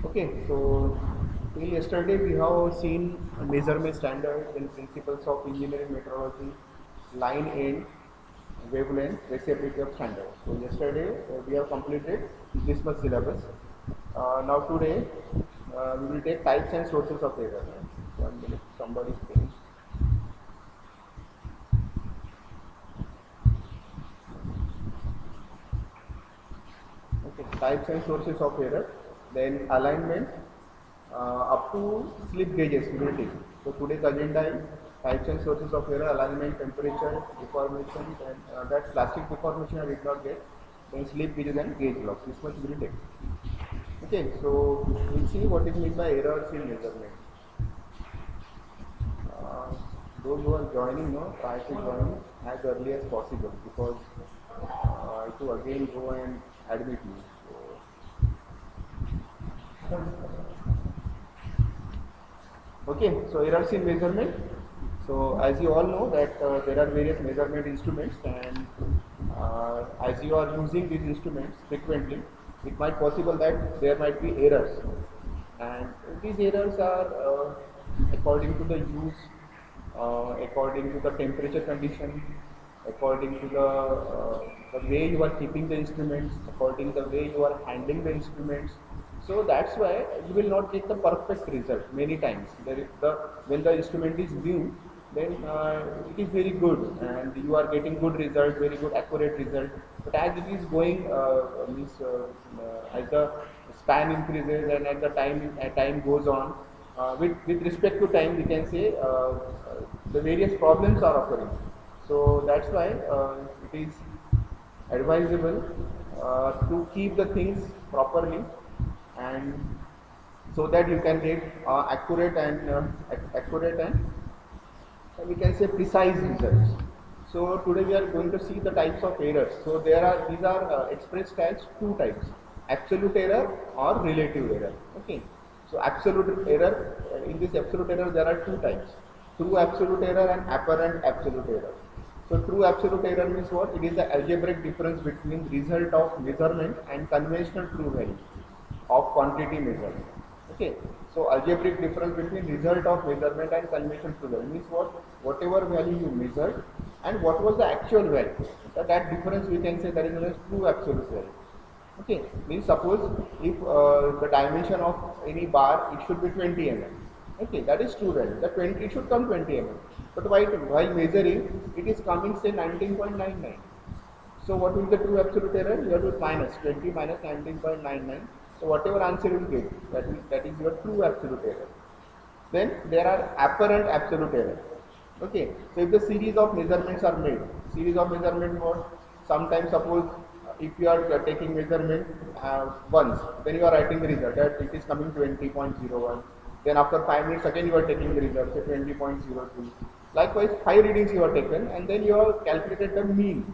Okay, so till yesterday we have seen measurement standard in principles of engineering metrology, line end, wavelength, reciprocity of standard. So yesterday we have completed this much syllabus. Now today we will take types and sources of error. 1 minute, somebody is okay, types and sources of error, then alignment up to slip gauges we will take. So today's agenda is types and sources of error, alignment, temperature, deformation, and that plastic deformation I did not get. Then slip gauges and gauge blocks. This much we will take. Okay, so we'll see what is meant by errors in measurement. Uh, those who are joining, no, try to join as early as possible because I have to again go and admit you. Okay, so errors in measurement. So as you all know that there are various measurement instruments, and as you are using these instruments frequently, it might possible that there might be errors, and these errors are according to the use, according to the temperature condition, according to the way you are keeping the instruments, according to the way you are handling the instruments. So that's why you will not get the perfect result many times. When the instrument is new, then it is very good and you are getting good result, very good accurate result. But as it is going, as the span increases and as the time goes on, with respect to time, we can say the various problems are occurring. So that's why it is advisable to keep the things properly, and so that you can get accurate and we can say precise results. So today we are going to see the types of errors. So these are expressed as two types: absolute error or relative error. Okay. So absolute error, in this absolute error there are two types: true absolute error and apparent absolute error. So true absolute error means what? It is the algebraic difference between result of measurement and conventional true value of quantity measured. Okay, so algebraic difference between result of measurement and conventional true value means what? Whatever value you measured and what was the actual value. That difference we can say that is known as true absolute value. Okay, means suppose if the dimension of any bar it should be 20 mm. Okay, that is true value. The 20 it should come 20 mm. But while measuring, it is coming say 19.99. So what will be the true absolute error? You have to minus 20 minus 19.99. So whatever answer you will get, that is your true absolute error. Then there are apparent absolute error. Okay, so if the series of measurements are made, series of measurement what? Sometimes suppose if you are taking measurement once, then you are writing the result that it is coming 20.01. Then after 5 minutes again you are taking the result, say 20.02. Likewise, 5 readings you are taken and then you have calculated the mean.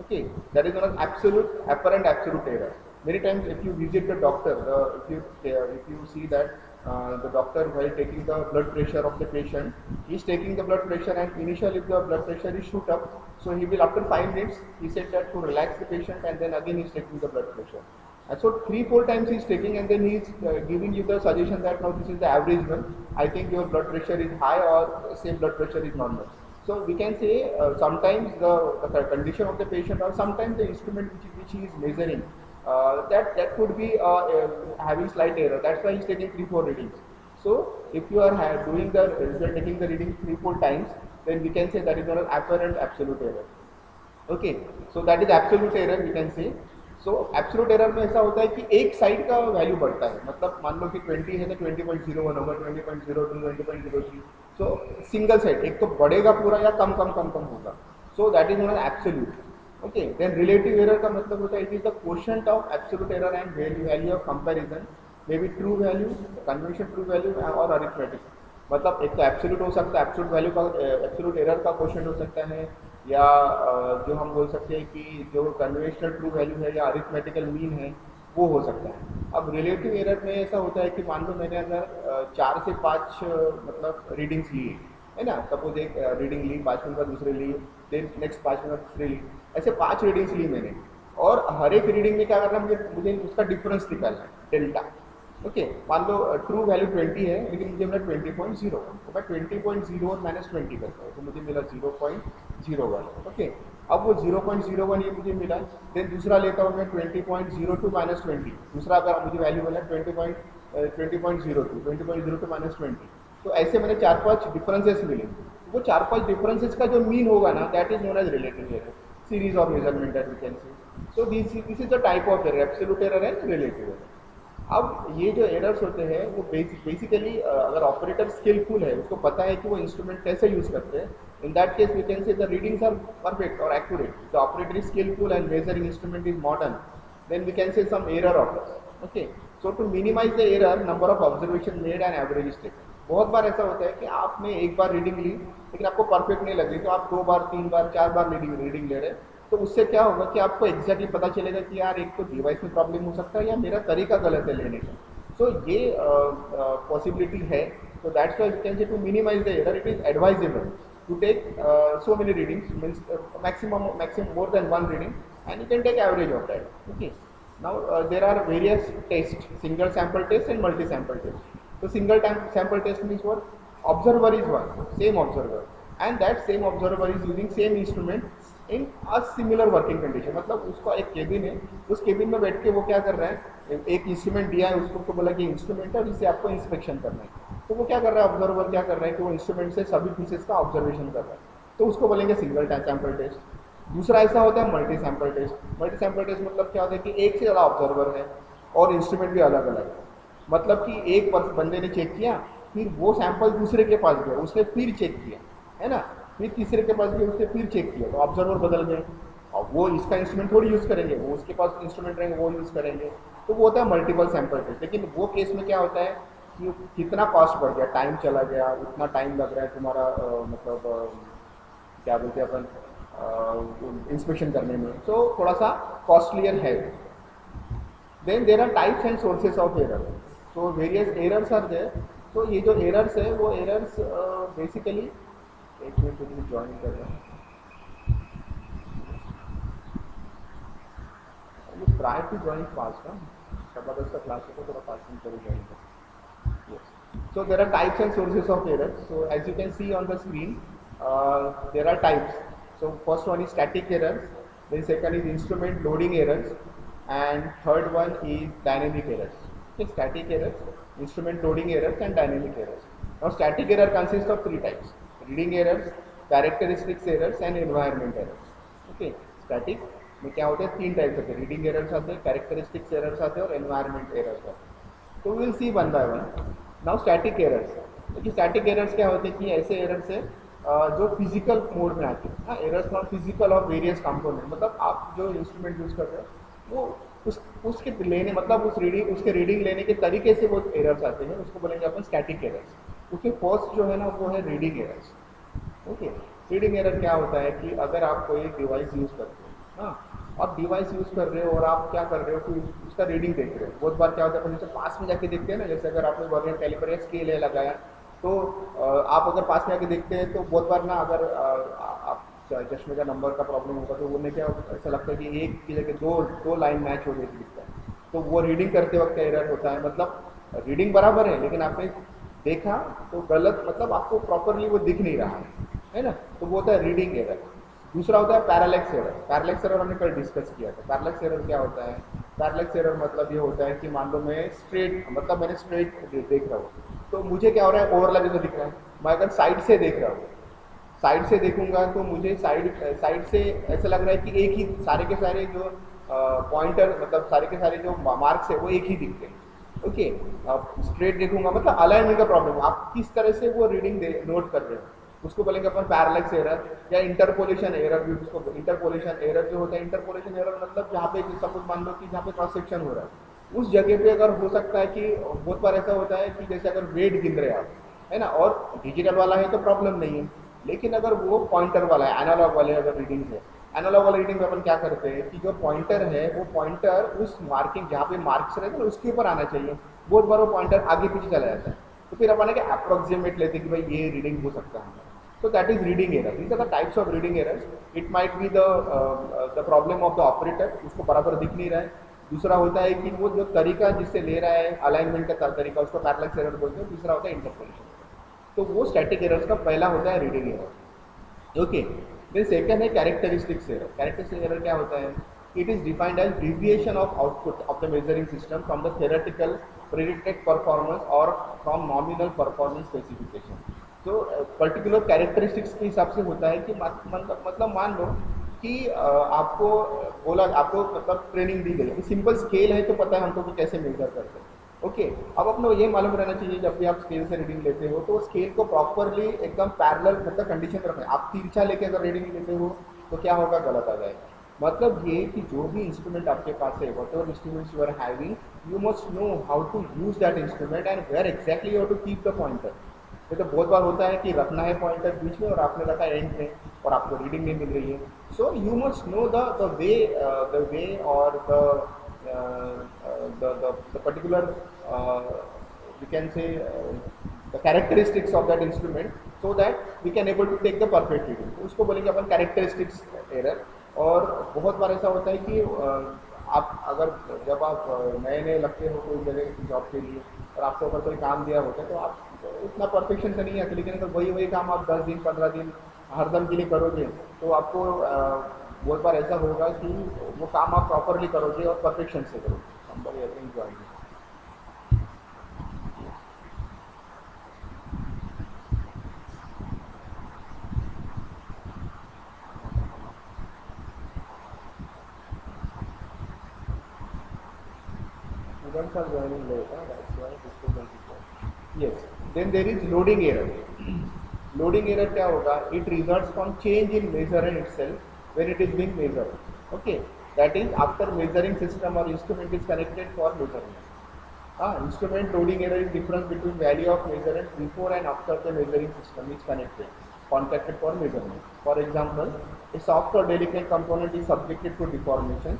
Okay, that is known as apparent absolute error. Many times, if you visit the doctor, if you see that the doctor while taking the blood pressure of the patient, he is taking the blood pressure, and initially if the blood pressure is shoot up, so he will after 5 minutes he said that to relax the patient, and then again he is taking the blood pressure. And so 3-4 times he is taking, and then he is giving you the suggestion that now this is the average one. I think your blood pressure is high or same blood pressure is normal. So we can say sometimes the condition of the patient or sometimes the instrument which he is measuring, that could be having slight error. That's why he's taking 3-4 readings. So if you are doing if you are taking the reading 3-4 times, then we can say that is known as apparent absolute error. Okay, so that is absolute error we can say. So absolute error में ऐसा होता है कि एक side का value बढ़ता है, मतलब मान लो कि 20 है तो 20.01 होगा, 20.02, 20.03. सो सिंगल साइड एक तो बढ़ेगा पूरा या कम कम कम कम होगा. So that is not absolute. Okay, then relative error का मतलब होता है it is the quotient of absolute error and value of comparison, may be true value, convention true value और अरिथमेटिक. मतलब एक तो एब्सोल्यूट हो सकता है, एब्सोल्यूट वैल्यू का एब्सोल्यूट एरर का क्वोशंट हो सकता है, या जो हम बोल सकते हैं कि जो कन्वेंशनल ट्रू वैल्यू है या अरिथमेटिकल मीन है वो हो सकता है. अब रिलेटिव एरर में ऐसा होता है कि मान लो मैंने अगर 4 से 5 मतलब रीडिंग्स लिए है ना, सपोज एक रीडिंग ली, 5 मिनट बाद दूसरे ली, देन नेक्स्ट 5 मिनट दूसरे ली, ऐसे 5 रीडिंग्स ली मैंने, और हर एक रीडिंग में क्या करना है, मुझे उसका डिफरेंस निकालना है, डेल्टा. ओके, मान लो ट्रू वैल्यू 20 है लेकिन मुझे मिला 20.01, तो मैं 20.01 माइनस 20 करता हूँ तो मुझे मिला 0.01। ओके, अब वो 0.01 ये मुझे मिला, देन दूसरा लेता हूँ मैं 20.02 माइनस 20, दूसरा अगर मुझे वैल्यू मिला 20.02 माइनस 20, तो ऐसे मैंने 4-5 डिफरेंसेस मिले। वो 4-5 डिफरेंसेस का जो मीन होगा ना, that is known as relative error, series of measurement that we can see. So this is the type of error, absolute error and relative error. अब ये जो एरर्स होते हैं वो बेसिकली अगर ऑपरेटर स्किलफुल है, उसको पता है कि वो इंस्ट्रूमेंट कैसे यूज करते हैं, in that case we can say the readings are perfect और accurate, the operator is skillful and measuring instrument is modern, then we can say some error occurs. Okay, so to minimize the error, number of observation made and average is taken. बहुत बार ऐसा होता है कि आपने एक बार reading ली लेकिन आपको परफेक्ट नहीं लगी, तो आप 2 बार 3 बार 4 बार रीडिंग ले रहे हैं, तो उससे क्या होगा कि आपको एग्जैक्टली पता चलेगा कि यार एक तो डिवाइस में प्रॉब्लम हो सकता है या मेरा तरीका गलत है लेने का। सो ये पॉसिबिलिटी है, so that's why we can say to minimize the error, it is advisable to take so many readings, means maximum more than one reading, and you can take average of that. Okay, now there are various tests, single sample test and multi sample test. So single sample test means what? Observer is one, same observer, and that same observer is using same instrument in a similar working condition, मतलब उसका एक cabin है, उस cabin में बैठ के वो क्या कर रहा है, एक इंस्ट्रूमेंट दिया है उसको, तो बोला कि इंस्ट्रूमेंट है और इसे आपको इंस्पेक्शन करना है, तो वो क्या कर रहा है, ऑब्जर्वर क्या कर रहा है कि वो इंस्ट्रूमेंट से सभी पीसेस का ऑब्जर्वेशन कर रहा है, तो उसको बोलेंगे सिंगल सैंपल टेस्ट। दूसरा ऐसा होता है multi sample test. Multi sample test मतलब क्या होता है कि एक से ज़्यादा ऑब्जर्वर है और इंस्ट्रूमेंट भी अलग अलग है, मतलब कि एक बंदे ने चेक किया, फिर वो सैंपल दूसरे के पास गया, उसने फिर चेक किया, है ना, फिर तीसरे के पास गया, उसने फिर चेक किया, तो ऑब्जर्वर बदल गए, और वो इसका इंस्ट्रूमेंट थोड़ी यूज़ करेंगे, वो उसके पास इंस्ट्रूमेंट रहेंगे वो यूज़ करेंगे, तो वो होता है मल्टीपल सैंपल टेस्ट। लेकिन वो केस में क्या होता है कि कितना कॉस्ट बढ़ गया, टाइम चला गया, उतना टाइम लग रहा है तुम्हारा मतलब क्या बोलते हैं अपन इंस्पेक्शन करने में, सो थोड़ा सा कॉस्टलियर है। Then there are types and sources of error, so various errors are there. तो ये जो एरर्स है वो एरर्स बेसिकली, एक मिनट मुझे ज्वाइन कर रहा हूँ, ट्राई टू ज्वाइन फास्ट ना, 10:15 का क्लास है तो थोड़ा 5 मिनट पहले ज्वाइन कर। Yes, so there are types and sources of errors. So as you can see on the screen there are types. So first one is static errors, then second is instrument loading errors, and third one is dynamic errors. Okay, static errors, instrument loading errors and dynamic errors. Now static error consists of 3 types: reading errors, characteristics errors and environment errors. Okay, static में क्या होते हैं, 3 types होते हैं, reading errors आते हैं, characteristics errors आते हैं और एनवायरनमेंट एरर्स आते हैं। तो will see one by one. Now static errors, देखिए स्टैटिक एरर्स क्या होते हैं कि ऐसे एरर्स है जो फिजिकल मोड में आते हैं। Errors not physical of various component, मतलब आप जो इंस्ट्रूमेंट यूज कर रहे हो वो उसके लेने, मतलब उसके रीडिंग लेने के तरीके से वो एरर्स आते हैं, उसको बोलेंगे अपन स्टैटिक एरर्स। उसके फर्स्ट जो है ना वो है reading errors. Okay, reading error क्या होता है कि अगर आप कोई डिवाइस यूज़ करते हो, हाँ, आप डिवाइस यूज़ कर रहे हो और आप क्या कर रहे हो कि उसका रीडिंग देख रहे हो। बहुत बार क्या होता है, अपन जैसे पास में जाके देखते हैं ना, जैसे अगर आपने वर्नियर कैलिपर या स्केल है लगाया, तो आप अगर पास में आके देखते हैं तो बहुत बार ना, अगर आप चश्मे का नंबर का प्रॉब्लम होगा तो वो क्या ऐसा लगता है कि एक की जगह दो लाइन मैच हो गई दिखता है, तो वो रीडिंग करते वक्त एरर होता है। मतलब रीडिंग बराबर है लेकिन आपने देखा तो गलत, मतलब आपको प्रॉपरली वो दिख नहीं रहा है ना, तो वो होता है रीडिंग एरर। दूसरा होता है पैरालेक्स एरर। पैरालेक्स एरर हमने कल डिस्कस किया था। पैरालेक्स एरर क्या होता है, पैरालेक्स एरर मतलब ये होता है कि मान लो मैं स्ट्रेट, मतलब मैंने स्ट्रेट देख रहा हूँ तो मुझे क्या हो रहा है, ओवरलैप जैसा दिख रहा है। मैं अगर साइड से देख रहा हूँ, साइड से देखूंगा तो मुझे साइड से ऐसा लग रहा है कि एक ही सारे के सारे जो पॉइंटर, मतलब सारे के सारे जो मार्क्स है वो एक ही दिखते हैं। ओके, स्ट्रेट देखूंगा मतलब अलाइनमेंट का प्रॉब्लम, आप किस तरह से वो रीडिंग नोट कर रहे हो, उसको बोलेंगे अपन पैरालेक्स एरर या इंटरपोलेशन एरर भी। उसको इंटरपोलेशन एरर जो होता है, इंटरपोलेशन एरर मतलब जहाँ पे सपोज मान लो कि जहाँ पे क्रॉस सेक्शन हो रहा है उस जगह पे अगर हो सकता है कि बहुत बार ऐसा होता है कि जैसे अगर वेट गिन रहे आप, है ना, और डिजिटल वाला है तो प्रॉब्लम नहीं है, लेकिन अगर वो पॉइंटर वाला है, एनालॉग वाले अगर रीडिंग है, एनालॉग वाले रीडिंग में अपन क्या करते हैं कि जो पॉइंटर है वो पॉइंटर उस मार्किंग जहाँ पे मार्क्स रहते हैं ना उसके ऊपर आना चाहिए। बहुत बार वो पॉइंटर आगे पीछे चला जाता है, तो फिर अपन अप्रोक्सीमेट लेते कि भाई ये रीडिंग हो सकता है। So that is reading error. These are the types of reading errors. It might be the problem of the operator, उसको बराबर दिख नहीं रहा है, दूसरा होता है कि वो जो तरीका जिससे ले रहा है अलाइनमेंट का तरीका, उसको पैरेलक्स एरर बोलते हैं। तीसरा होता है इंटरपोलेशन। तो वो स्टैटिक एरर्स का पहला होता है reading error. Okay, then second is characteristics error. Characteristic error क्या होता है? It is defined as deviation of output of the measuring system from the theoretical predicted performance और फ्रॉम नॉमिनल परफॉर्मेंस स्पेसिफिकेशन। तो particular characteristics के हिसाब से होता है कि मतलब मान लो कि आपको बोला, आपको मतलब ट्रेनिंग दी गई, सिंपल स्केल है तो पता है हमको कि कैसे मेजर करते हैं। ओके, अब अपने ये मालूम रहना चाहिए जब भी आप स्केल से रीडिंग लेते हो तो स्केल को प्रॉपरली एकदम पैरेलल मतलब कंडीशन में रखना है। आप तिरछा लेके अगर रीडिंग लेते हो तो क्या होगा, गलत आ जाएगा। मतलब ये कि जो भी इंस्ट्रूमेंट आपके पास है, whatever instruments you are having, you must know how to use that instrument and where exactly you have to keep the pointer. ये तो बहुत बार होता है कि रखना है पॉइंटर बीच में और आपने रखा एंड में और आपको रीडिंग नहीं मिल रही है। So you must know the way और the particular we can say the characteristics of that instrument so that we can able to take the perfect reading। तो उसको बोलेंगे अपन characteristics error। और बहुत बार ऐसा होता है कि आप अगर जब आप नए नए लगते हो कोई जगह जॉब के लिए और आपको अगर कोई काम दिया होता है तो आप उतना परफेक्शन से नहीं आते, लेकिन अगर वही काम आप 10 दिन 15 दिन हरदम के लिए करोगे तो आपको बहुत बार ऐसा होगा कि वो काम आप प्रॉपरली करोगे और परफेक्शन से करोगे। somebody I think joined। Students are joining late, that's why disturbance is there। Yes, then there is loading error। loading error क्या होगा? It results from change in measurement itself when it is being measured। Okay, that is after measuring system or instrument is connected for measurement। Instrument loading error is difference between value of measurement before and after the measuring system is contacted for measurement। For example, a soft or delicate component is subjected to deformation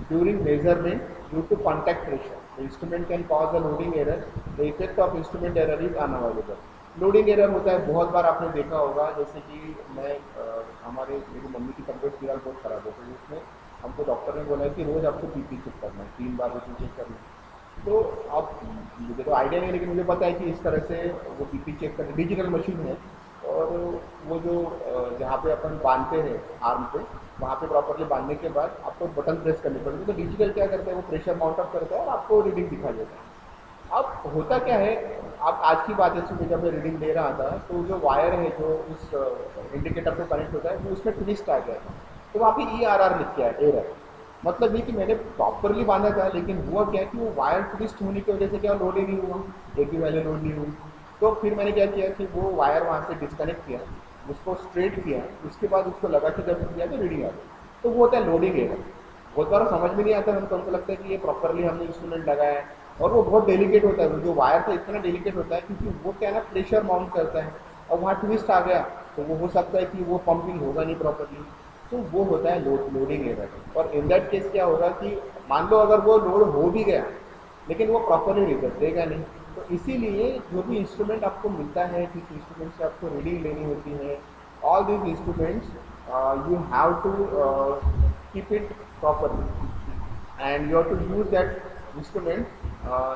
during measurement due to contact pressure। The instrument can cause a loading error। The effect of instrument error is unavoidable। Loading error होता है, बहुत बार आपने देखा होगा, जैसे कि मेरी mummy की तबीयत फिलहाल बहुत ख़राब हो गई, उसमें हमको डॉक्टर ने बोला है कि रोज़ आपको बीपी चेक करना है, 3 बार बीपी चेक करना है। तो अब मुझे तो आइडिया नहीं, लेकिन मुझे पता है कि इस तरह से वो बीपी चेक करना डिजिटल मशीन है। और वो जो जहाँ पे अपन बांधते हैं आर्म पे, वहाँ पे प्रॉपरली बांधने के बाद आपको बटन प्रेस करनी पड़ेगी। तो डिजिटल क्या करता है, वो प्रेशर माउंट अप करता है और आपको रीडिंग दिखा देता है। अब होता क्या है, आप आज की बात है, सुबह जब मैं रीडिंग दे रहा था तो जो वायर है जो उस इंडिकेटर पे कनेक्ट होता है वो उसमें ट्विस्ट आ गया था, तो वहाँ पे ERR लिख के आया, एरर। मतलब ये कि मैंने प्रॉपरली बांधा था, लेकिन हुआ क्या कि वो वायर ट्विस्ट होने की वजह से क्या लोड ही नहीं हुआ, एक भी वैल्यू लोड नहीं हुई। तो फिर मैंने क्या किया कि वो वायर वहाँ से डिस्कनेक्ट किया, उसको स्ट्रेट किया, उसके बाद उसको लगा कि जब किया तो रीडिंग आ गई। तो वो होता है लोडिंग एरर। बहुत बार समझ में नहीं आता, हमको लगता है कि ये प्रॉपरली हमने इंस्ट्रूमेंट लगाया है, और वो बहुत डेलिकेट होता है। वो जो वायर था इतना डेलिकेट होता है क्योंकि वो क्या है ना, प्रेशर माउंट करता है, और वहाँ ट्विस्ट आ गया तो वो हो सकता है कि वो पंपिंग होगा नहीं प्रॉपरली। तो वो होता है लोडिंग एरर। और इन दैट केस क्या होगा कि मान लो अगर वो लोड हो भी गया लेकिन वो प्रॉपरली रिजल्ट देगा नहीं। तो इसीलिए जो भी इंस्ट्रूमेंट आपको मिलता है, जिस इंस्ट्रूमेंट से आपको रीडिंग लेनी होती है, all these instruments you have to keep it properly and you have to use that instrument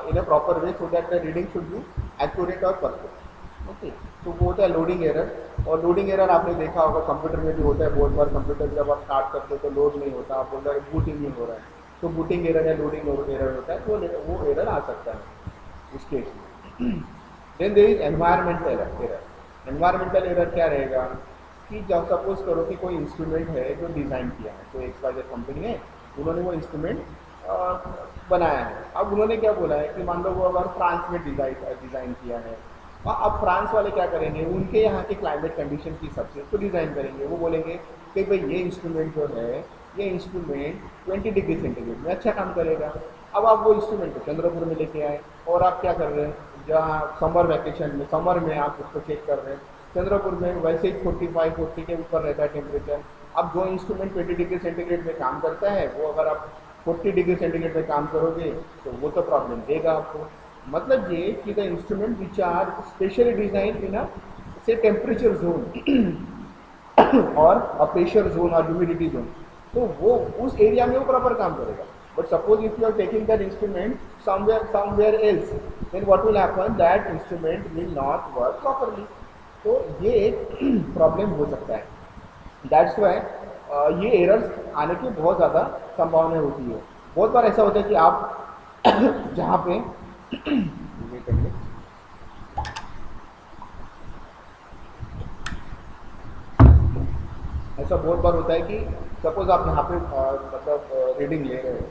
in a proper way so that the reading should be accurate और perfect। ओके, तो वो होता है लोडिंग एरर। और loading error आपने देखा होगा computer में भी होता है। बहुत बार कंप्यूटर जब आप स्टार्ट करते हो तो लोड नहीं होता, आप बोल रहे हैं बूटिंग नहीं हो रहा है, तो बूटिंग एरर या लोडिंग एरर होता है, तो वो एरर आ सकता है उस केस में। Then there is environmental error. Environmental error क्या रहेगा कि जब सपोज करो कि कोई इंस्ट्रूमेंट है जो डिज़ाइन किया है, तो XYZ कंपनी है, उन्होंने वो इंस्ट्रूमेंट बनाया है। अब उन्होंने क्या बोला है कि मान लो वो अगर फ्रांस में डिज़ाइन किया है, और अब फ्रांस वाले क्या करेंगे, उनके यहाँ के क्लाइमेट कंडीशन की हिसाब से उसको डिज़ाइन करेंगे। वो बोलेंगे कि भाई ये इंस्ट्रूमेंट जो है, ये इंस्ट्रूमेंट 20 डिग्री सेंटीग्रेड में अच्छा काम करेगा। अब आप वो इंस्ट्रूमेंट को चंद्रपुर में लेके आए और आप क्या कर रहे हैं, जहाँ समर वैकेशन में, समर में आप उसको चेक कर रहे हैं, चंद्रपुर में वैसे ही 45-40 के ऊपर रहता है टेम्परेचर। अब जो इंस्ट्रूमेंट 20 डिग्री सेंटीग्रेड में काम करता है, वो अगर आप 40 डिग्री सेंटीग्रेड में काम करोगे तो वो तो प्रॉब्लम देगा आपको। मतलब ये कि the instrument which are specially design in a say temperature zone और अ प्रेशर जोन और ह्यूमिडिटी जोन। तो वो उस एरिया में वो प्रॉपर काम करेगा. But suppose if you are taking that instrument somewhere else, then what will happen, that instrument will not work properly. तो ये एक प्रॉब्लम हो सकता है. दैट्स वाई ये एरर्स आने की बहुत ज़्यादा संभावना होती है. बहुत बार ऐसा होता है कि आप जहाँ पे ये करिए, ऐसा बहुत बार होता है कि सपोज आप यहाँ पे मतलब रीडिंग ले रहे हो,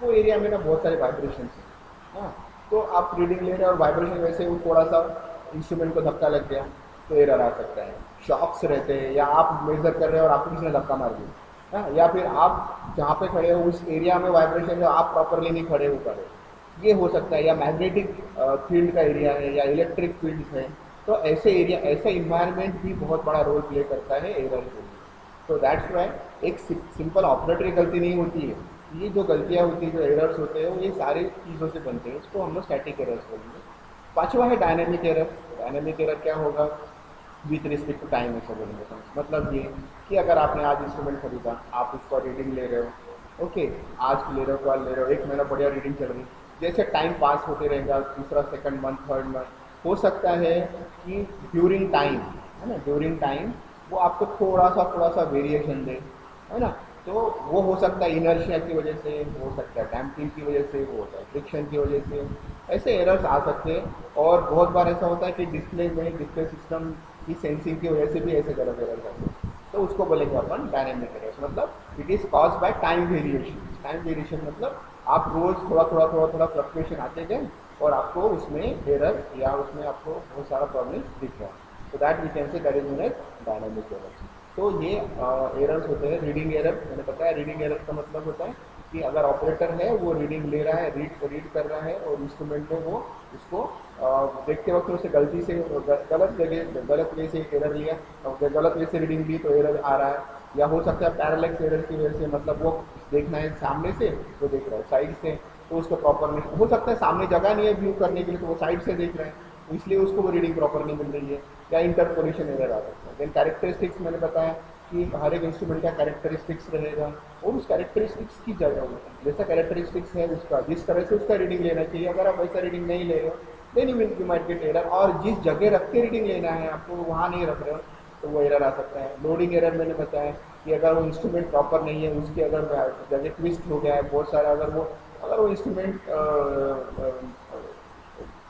वो एरिया में ना बहुत सारे वाइब्रेशन है. हाँ, तो आप रीडिंग ले रहे हो और वाइब्रेशन वैसे वो थोड़ा सा इंस्ट्रूमेंट को धक्का लग गया तो एरर आ सकता है. शॉक्स रहते हैं, या आप मेजर कर रहे हो और आपको किसी ने धक्का मार दिया. हाँ, या फिर आप जहाँ पे खड़े हो उस एरिया में वाइब्रेशन है, आप प्रॉपरली नहीं खड़े हो पा रहे, ये हो सकता है. या मैग्नेटिक फील्ड का एरिया है या इलेक्ट्रिक फील्ड है, तो ऐसे एरिया, ऐसा इन्वायरमेंट भी बहुत बड़ा रोल प्ले करता है एरर के लिए. तो दैट्स वाई एक सिंपल ऑपरेटर की गलती नहीं होती है. ये जो गलतियाँ होती है, जो एरर्स होते हैं, वो ये सारी चीज़ों से बनते हैं. इसको हम लोग स्टैटिक एरर्स बोलेंगे. पांचवा है डायनेमिक एरर. डायनेमिक एरर क्या होगा, विथ रिस्पेक्ट टू टाइम ऐसा बोलेंगे. तो मतलब ये कि अगर आपने आज इंस्ट्रूमेंट खरीदा, आप उसका रीडिंग ले रहे हो, ओके, आज ले रहे हो, कल ले रहे हो, एक महीना बढ़िया रीडिंग चल रही, जैसे टाइम पास होते रहेगा, दूसरा सेकंड मंथ, थर्ड मंथ, हो सकता है कि ड्यूरिंग टाइम, है ना, ड्यूरिंग टाइम वो आपको थोड़ा सा वेरिएशन दे, है ना. तो वो हो सकता है इनर्शिया की वजह से, हो सकता है डैम्पिंग की वजह से, वो होता है फ्रिक्शन की वजह से, ऐसे एरर्स आ सकते हैं. और बहुत बार ऐसा होता है कि डिस्प्ले सिस्टम की सेंसिंग की वजह से भी ऐसे गलत एरर्स आते हैं. तो उसको बोलेंगे अपन डायनेमिक एरर्स. मतलब it is cause by time variation. Time variation मतलब आप रोज़ थोड़ा फ्लक्चुएशन आते गए और आपको उसमें एरर या उसमें आपको बहुत सारा प्रॉब्लम्स दिख रहा है. तो that we can say that is known as dynamic errors. तो ये एरर्स होते हैं. रीडिंग एरर मैंने बताया. रीडिंग एरर का मतलब होता है कि अगर ऑपरेटर है वो रीडिंग ले रहा है, रीड कर रहा है, और इंस्ट्रूमेंट में वो उसको देखते वक्त उसे गलती से गलत वे से एरर लिया, और गलत वे से रीडिंग ली तो एरर आ रहा है. या हो सकता है पैरेलैक्स एरर की वजह से, मतलब वो देखना है सामने से तो देख रहा है साइड से, तो उसको प्रॉपर नहीं, हो सकता है सामने जगह नहीं है व्यू करने के लिए तो वो साइड से देख रहे हैं, इसलिए उसको वो रीडिंग प्रॉपर नहीं मिल रही है. या इंटरपोलेशन एरर आ सकता है. देन कैरेक्टरिस्टिक्स मैंने बताया कि हर एक इंस्ट्रूमेंट का कैरेक्टरिस्टिक्स रहेगा, और उस कैरेक्टरिस्टिक्स की जगह जैसा कैरेक्टरिस्टिक्स है उसका, जिस तरह से उसका रीडिंग लेना चाहिए, अगर आप वैसा रीडिंग नहीं ले रहे हो then you might get error. और जिस जगह रख के रीडिंग लेना है आपको वहाँ नहीं रख रहे हो तो वो एरर आ सकता है. लोडिंग एरर मैंने बताया कि अगर वो इंस्ट्रूमेंट प्रॉपर नहीं है, उसके अगर जगह ट्विस्ट हो गया है बहुत सारा, अगर वो इंस्ट्रूमेंट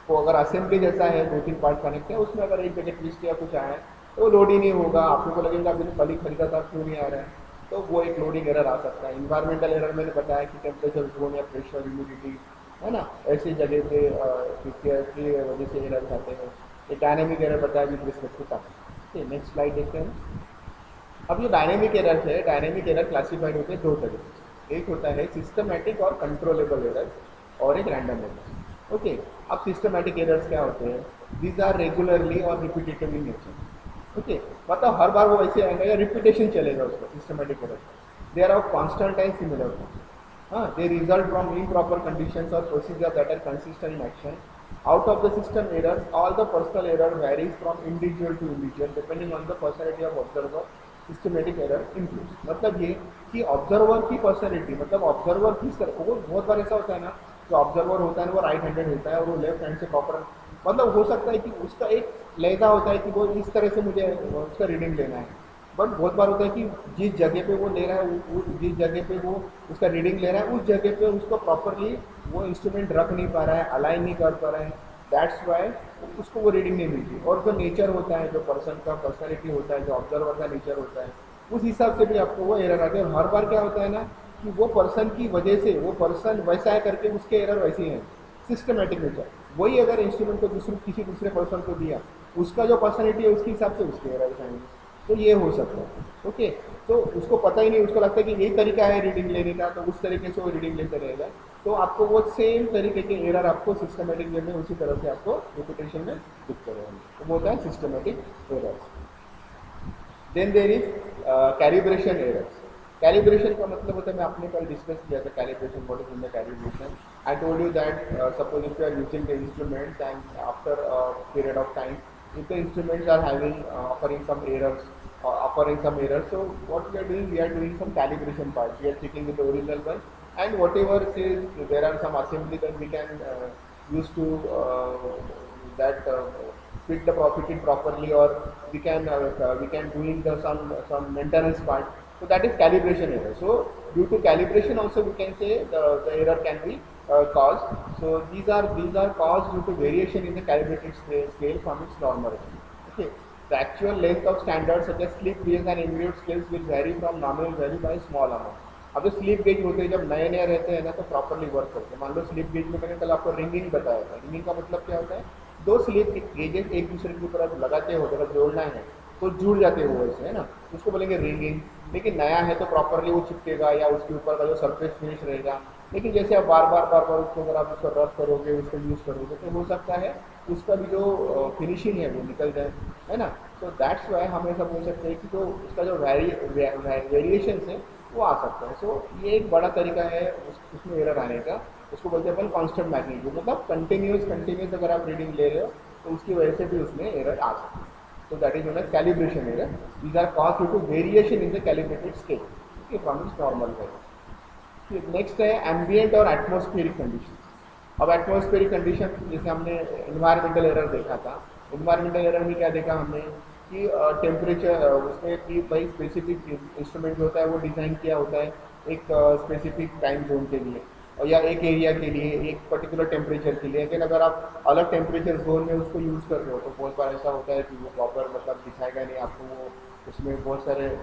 को अगर असेंबली जैसा है, 2-3 पार्ट कनेक्ट है, उसमें अगर एक जगह ट्विस्ट या कुछ आया है तो वो लोड ही नहीं होगा. आप लोगों को लगेगा अभी तो कल ही खरीदा था, क्यों नहीं आ रहा है, तो वो एक लोडिंग एरर आ सकता है. इन्वायरमेंटल एरर मैंने बताया कि टेम्परेचर जोन या प्रेशर, ह्यूमिडिटी, है ना, ऐसी जगह पे की वजह से एरर आते हैं. ये डायनेमिक एरर बताया विद रिस्पेक्ट टू टाइम. ठीक, नेक्स्ट स्लाइड देखते हैं. अब ये डायनेमिक एरर है. डायनेमिक एरर क्लासीफाइड होते हैं दो तरीके से. एक होता है सिस्टमैटिक और कंट्रोलेबल एरर, और एक रैंडम एरर. ओके, अब सिस्टमैटिक एरर्स क्या होते हैं, दीज आर रेगुलरली और रिपीटेटिव इन नेचर. ओके, मतलब हर बार वो ऐसे आएगा या रिपीटेशन चलेगा उसका. Systematic error they are of constant and similar. हाँ, they result from improper conditions or procedures that are consistent in action. Out of the system errors, all the personal error varies from individual to individual depending on the personality of observer. Systematic error includes, मतलब ये कि observer की personality, मतलब observer किस तरह, वो बहुत बार ऐसा होता है ना, जो ऑब्जर्वर होता है ना वो राइट हैंडेड होता है और वो लेफ्ट हैंड से प्रॉपर, मतलब हो सकता है कि उसका एक लहजा होता है कि वो इस तरह से मुझे उसका रीडिंग लेना है. बट बहुत बार होता है कि जिस जगह पे वो ले रहा है, जिस जगह पे वो उसका रीडिंग ले रहा है, उस जगह पे उसको प्रॉपरली वो इंस्ट्रूमेंट रख नहीं पा रहा है, अलाइन नहीं कर पा रहा है. दैट्स वाई उसको वो रीडिंग नहीं मिलती. और जो नेचर होता है, जो पर्सन का पर्सनैलिटी होता है, जो ऑब्जर्वर का नेचर होता है, उस हिसाब से भी आपको वो एरर आते हैं. और हर बार क्या होता है ना कि वो पर्सन की वजह से, वो पर्सन वैसा है करके उसके एरर वैसे ही हैं. सिस्टमेटिक नेचर, वही अगर इंस्ट्रूमेंट को किसी दूसरे पर्सन को दिया, उसका जो पर्सनैलिटी है उसके हिसाब से उसके एरर आएंगे. तो ये हो सकता है. ओके, तो उसको पता ही नहीं, उसको लगता है कि यही तरीका है रीडिंग लेने का, तो उस तरीके से वो रीडिंग लेते रहेगा. तो आपको वो सेम तरीके के एरर आपको सिस्टमेटिक वे में उसी तरह से आपको रिपीटेशन में दिखते रहेंगे. तो वो होता है systematic errors. Then there is calibration errors. Calibration का मतलब होता है, मैं आपने कल डिस्कस किया था calibration, what is in the calibration. I told you that suppose if you are using the instruments and after period of time, if the instruments are having offering some errors, or occurring some error. So what we are doing some calibration part. We are checking with the original one, and whatever says there are some assembly that we can use to that fit it properly, or we can doing the some maintenance part. So that is calibration error. So due to calibration also we can say the error can be caused. So these are caused due to variation in the calibrated scale from its normal. Okay. The actual length of standards such as slip gauge and immediate scales will vary from nominal value by small amount. अब जो slip gauge होते हैं जब नए नए रहते हैं ना तो प्रॉपरली वर्क करते हैं. मान लो स्लिप गेज में मैंने कल आपको रिंगिंग बताया था. रिंगिंग का मतलब क्या होता है, दो स्लिप गेजेस एक दूसरे के ऊपर आप लगाते हो, अगर जोड़ना है तो जुड़ जाते हो वैसे, है ना, उसको बोलेंगे रिंगिंग. लेकिन नया है तो प्रॉपरली वो चिपकेगा या उसके ऊपर का जो सरफेस फिनिश रहेगा. लेकिन जैसे आप बार बार उसको अगर आप उसको रब करोगे, उसको यूज़ करोगे तो हो सकता है उसका भी जो फिनिशिंग है वो निकल जाए, है ना. तो दैट्स वाई हम ऐसा बोल सकते हैं कि जो उसका जो वेरिएशन है वो आ सकता है. सो ये एक बड़ा तरीका है उसमें एरर आने का. उसको बोलते हैं अपन कांस्टेंट मैग्नीट्यूड, मतलब कंटिन्यूस अगर आप रीडिंग ले रहे हो तो उसकी वजह से भी उसमें एरर आ सकती है. So that is known as calibration error. These are caused due to variation in the calibrated scale. Okay, from its normal value. Next है एम्बियंट और एटमॉस्फेरिक कंडीशन. अब एटमॉस्फेरिक कंडीशन जैसे हमने इन्वायरमेंटल एरर देखा था. Environmental error में क्या देखा हमने कि टेम्परेचर उसमें कि भाई स्पेसिफिक इंस्ट्रूमेंट जो होता है वो डिज़ाइन किया होता है एक स्पेसिफिक टाइम जोन के लिए और या एक एरिया के लिए एक पर्टिकुलर टेम्परेचर के लिए. लेकिन अगर आप अलग टेम्परेचर जोन में उसको यूज़ कर रहे हो तो बहुत बार ऐसा होता है कि वो प्रॉपर मतलब दिखाएगा नहीं आपको. वो उसमें बहुत सारे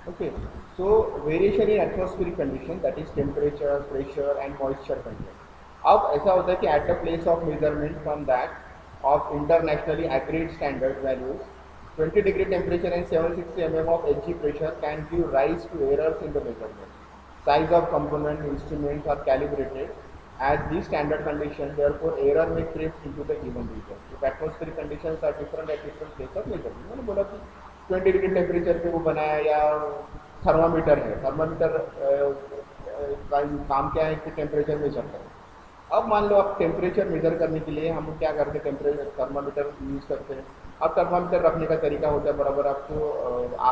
okay. So variation in atmospheric condition, that is temperature, pressure and moisture content. अब ऐसा होता है कि at the place of measurement from that of internationally agreed standard values, 20 degree temperature and 760 mm of Hg pressure can give rise to errors in the measurement. Size of component instruments are calibrated as these standard conditions, therefore error may creep into the given region. If atmospheric conditions are different at different place of measurement, मैंने बोला कि 20 degree temperature पे वो बनाया या thermometer है. Thermometer का काम क्या है कि टेम्परेचर मेजर करें. अब मान लो आप टेम्परेचर मेजर करने के लिए हम क्या करते हैं, टेम्परेचर थर्मामीटर यूज़ करते हैं. अब थर्मामीटर रखने का तरीका होता है बराबर आपको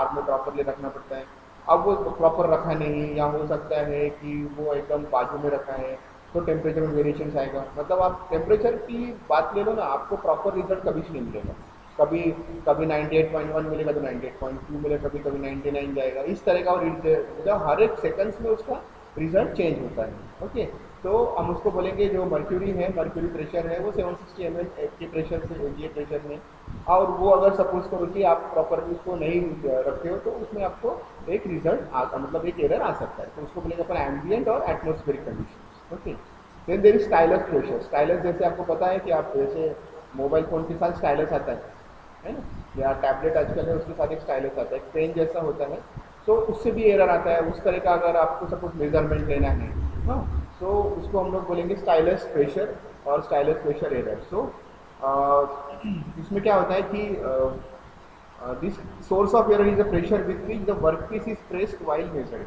आर्म में प्रॉपरली रखना पड़ता है. अब वो प्रॉपर रखा नहीं या हो सकता है कि वो एकदम बाजू में रखा है तो टेम्परेचर में वेरिएशन आएगा. मतलब आप टेम्परेचर की बात ले लो ना, आपको प्रॉपर रिजल्ट कभी से नहीं मिलेगा. कभी 98.1 मिलेगा तो 98.2 मिलेगा, कभी 99 जाएगा. इस तरह का जब हर एक सेकंड्स में उसका रिजल्ट चेंज होता है. ओके, तो हम उसको बोलेंगे जो मर्क्यूरी है, मर्क्यूरी प्रेशर है वो 760 ml के प्रेशर से एजीए प्रेशर में. और वो अगर सपोज करो कि आप प्रॉपरली उसको नहीं रखते हो तो उसमें आपको एक रिजल्ट मतलब एक एरर आ सकता है. तो उसको बोलेंगे अपन एम्बियंट और atmospheric condition. Okay, then there is stylus pressure. Stylus जैसे आपको पता है कि आप जैसे मोबाइल फ़ोन के साथ स्टाइलस आता है ना, या टैबलेट आजकल है उसके साथ एक स्टाइलस आता है, एक पेन जैसा होता है. तो उससे भी एरर आता है. उस तरह का अगर आपको सपोज मेजरमेंट लेना है, हाँ, तो उसको हम लोग बोलेंगे स्टाइलस प्रेशर और स्टाइलस प्रेशर एरर. सो इसमें क्या होता है कि this source of error is a pressure with which the workpiece is pressed while measuring,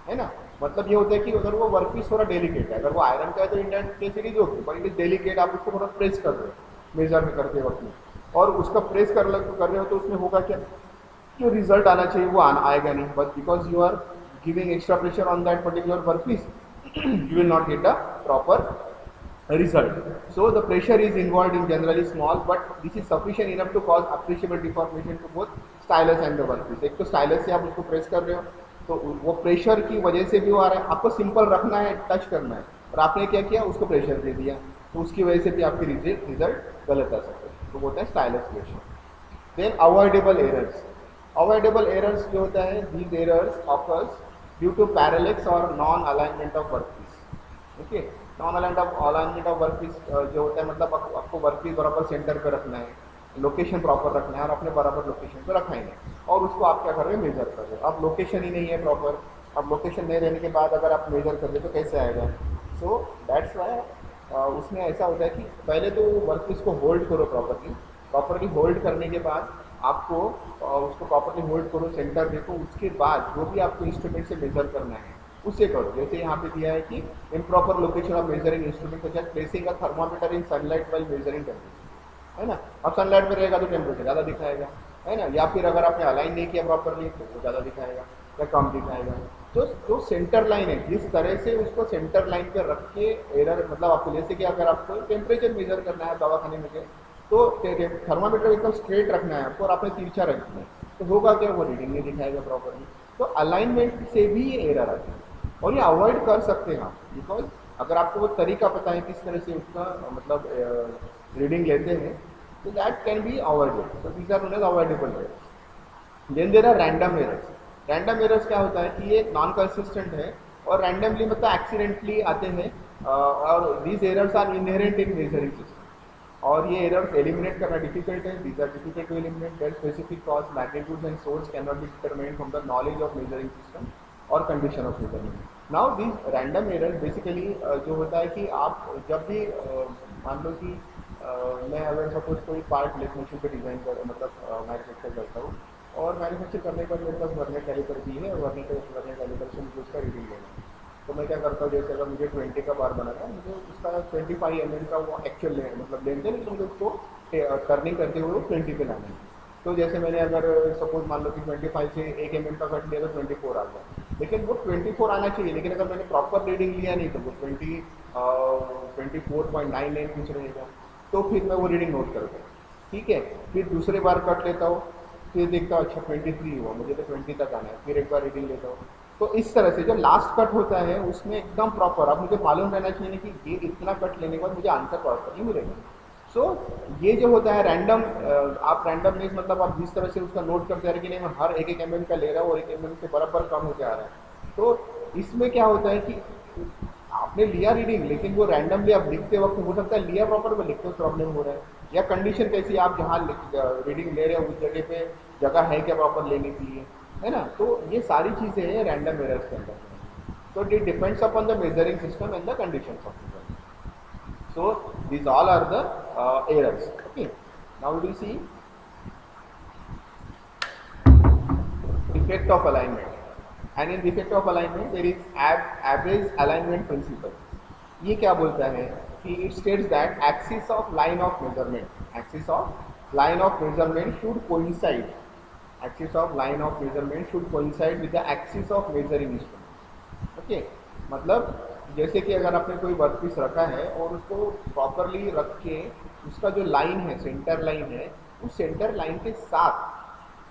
है ना. मतलब ये होता है कि अगर वो वर्कपीस थोड़ा डेलिकेट है, अगर वो आयरन का है तो इंटेंसिटी जो होती है, बट इट इज डेलिकेट, आप उसको थोड़ा प्रेस कर रहे हो मेजर में करते वक्त में, और उसका प्रेस कर रहे हो तो उसमें होगा क्या, जो रिजल्ट आना चाहिए वो आएगा नहीं. But because you are giving extra pressure on that particular workpiece you will not get a proper result. So the pressure is involved in generally small, but this is sufficient enough to cause appreciable deformation to both stylus and the workpiece. एक तो stylus से आप उसको press कर रहे हो तो वो प्रेशर की वजह से भी आ रहा है. आपको सिंपल रखना है, टच करना है, और आपने क्या किया, उसको प्रेशर दे दिया, तो उसकी वजह से भी आपकी रिजल्ट गलत आ सकता है. तो होता है stylus pressure. Then avoidable errors. Avoidable errors जो होता है, these errors occurs due to parallax और non alignment of workpiece. Okay, non alignment of workpiece जो होता है मतलब आपको वर्कपीस बराबर सेंटर पे रखना है, लोकेशन प्रॉपर रखना है, और अपने बराबर लोकेशन पे रखा ही नहीं, और उसको आप क्या कर रहे हो, मेजर कर रहे हो. अब लोकेशन ही नहीं है प्रॉपर, अब लोकेशन नहीं रहने के बाद अगर आप मेजर कर रहे हो तो कैसे आएगा. सो दैट्स वाई उसमें ऐसा होता है कि पहले तो वर्कपीस को होल्ड करो प्रॉपरली, प्रॉपरली होल्ड करने के बाद आपको उसको प्रॉपरली होल्ड करो, सेंटर देखो, उसके बाद जो भी आपको इंस्ट्रूमेंट से मेजर करना है उसे करो। जैसे यहाँ पे दिया है कि improper location of measuring instrument such as placing a thermometer in sunlight while measuring temperature, है ना। अब सनलाइट में रहेगा तो टेम्परेचर ज़्यादा दिखाएगा, है ना, या फिर अगर आपने अलाइन नहीं किया प्रॉपरली तो वो ज़्यादा दिखाएगा या कम दिखाएगा। तो जो सेंटर लाइन है, जिस तरह से उसको सेंटर लाइन पे रख के एरर, मतलब आपको जैसे कि अगर आपको टेम्परेचर मेजर करना है दवाखाने में गए तो थर्मामीटर एकदम स्ट्रेट रखना है आपको और आपने तिरछा रखना है, तो होगा क्या, वो रीडिंग नहीं दिखाएगा प्रॉपरली। तो अलाइनमेंट से भी ये एरर आती है और ये अवॉइड कर सकते हैं आप, बिकॉज अगर आपको वो तरीका पता है किस तरह से उसका मतलब रीडिंग लेते हैं, तो दैट कैन बी अवॉइडेड। तो these are known as avoidable errors. Then there are random errors. Random errors क्या होता है कि ये नॉन कंसिस्टेंट है और रैंडमली मतलब एक्सीडेंटली आते हैं, और these errors are inherent in measuring system, और ये एरर्स एलिमिनेट करना डिफिकल्ट है। These are difficult to eliminate, their specific cause, magnitude and source can not be determined from the knowledge of measuring system और condition of measurement. Now these random errors basically जो होता है कि आप जब भी मान लो कि मैं अगर सपोज कोई पार्ट लेथ मशीन पे डिज़ाइन कर मतलब मैन्युफैक्चर करता हूँ, और मैन्युफैक्चर करने के बाद मेरे पास वर्नियर कैलिपर भी है, और वर्नियर कैलिपर से मुझे उसका रीडिंग लेना है। तो मैं क्या करता हूँ, जैसे अगर मुझे 20 का बार बनाना है, मुझे उसका 25 mm का वो एक्चुअल मतलब लेंथ है, लेकिन मुझे उसको टर्निंग करते हुए 20 पे लाना है। तो जैसे मैंने अगर सपोज मान लो कि 25 से 1 mm का कट लिया तो 24 आ गया, लेकिन वो 24 आना चाहिए, लेकिन अगर मैंने प्रॉपर रीडिंग लिया नहीं तो वो 24.99 कुछ रहेगा। तो फिर मैं वो रीडिंग नोट करता हूँ, ठीक है। फिर दूसरे बार कट लेता हूँ, फिर देखता हूँ अच्छा 23 हुआ, मुझे तो 20 तक आना है, फिर एक बार रीडिंग लेता हूँ। तो इस तरह से जो लास्ट कट होता है उसमें एकदम प्रॉपर, अब मुझे मालूम रहना चाहिए कि ये इतना कट लेने के बाद मुझे आंसर प्रॉपर ही मिलेगा। सो ये जो होता है रैंडम, आप रैंडम मीन्स मतलब आप जिस तरह से उसका नोट करते हैं कि नहीं मैं हर एक एक mm का ले रहा हूँ और 1 mm से बराबर कम होते आ रहा है। तो इसमें क्या होता है कि आपने लिया रीडिंग, लेकिन वो रैंडमली आप लिखते वक्त हो सकता है लिया प्रॉपर पर लिखते प्रॉब्लम हो रहा है, या कंडीशन कैसी आप जहाँ रीडिंग ले रहे हो उस जगह पे जगह है क्या प्रॉपर लेने के लिए, है ना। तो ये सारी चीज़ें हैं रैंडम एरर्स के अंदर। So it depends upon the measuring system and the conditions of measurement. So these all are the errors. Okay. Now we will see defect of alignment. And in defect of alignment there is average alignment principle. ये क्या बोलता है कि it states that axis of line of measurement should coincide. Axis of line of measurement should coincide with the axis of measuring instrument. Okay, मतलब जैसे कि अगर आपने कोई वर्कपीस रखा है और उसको प्रॉपरली रख के उसका जो लाइन है, सेंटर लाइन है, उस सेंटर लाइन के साथ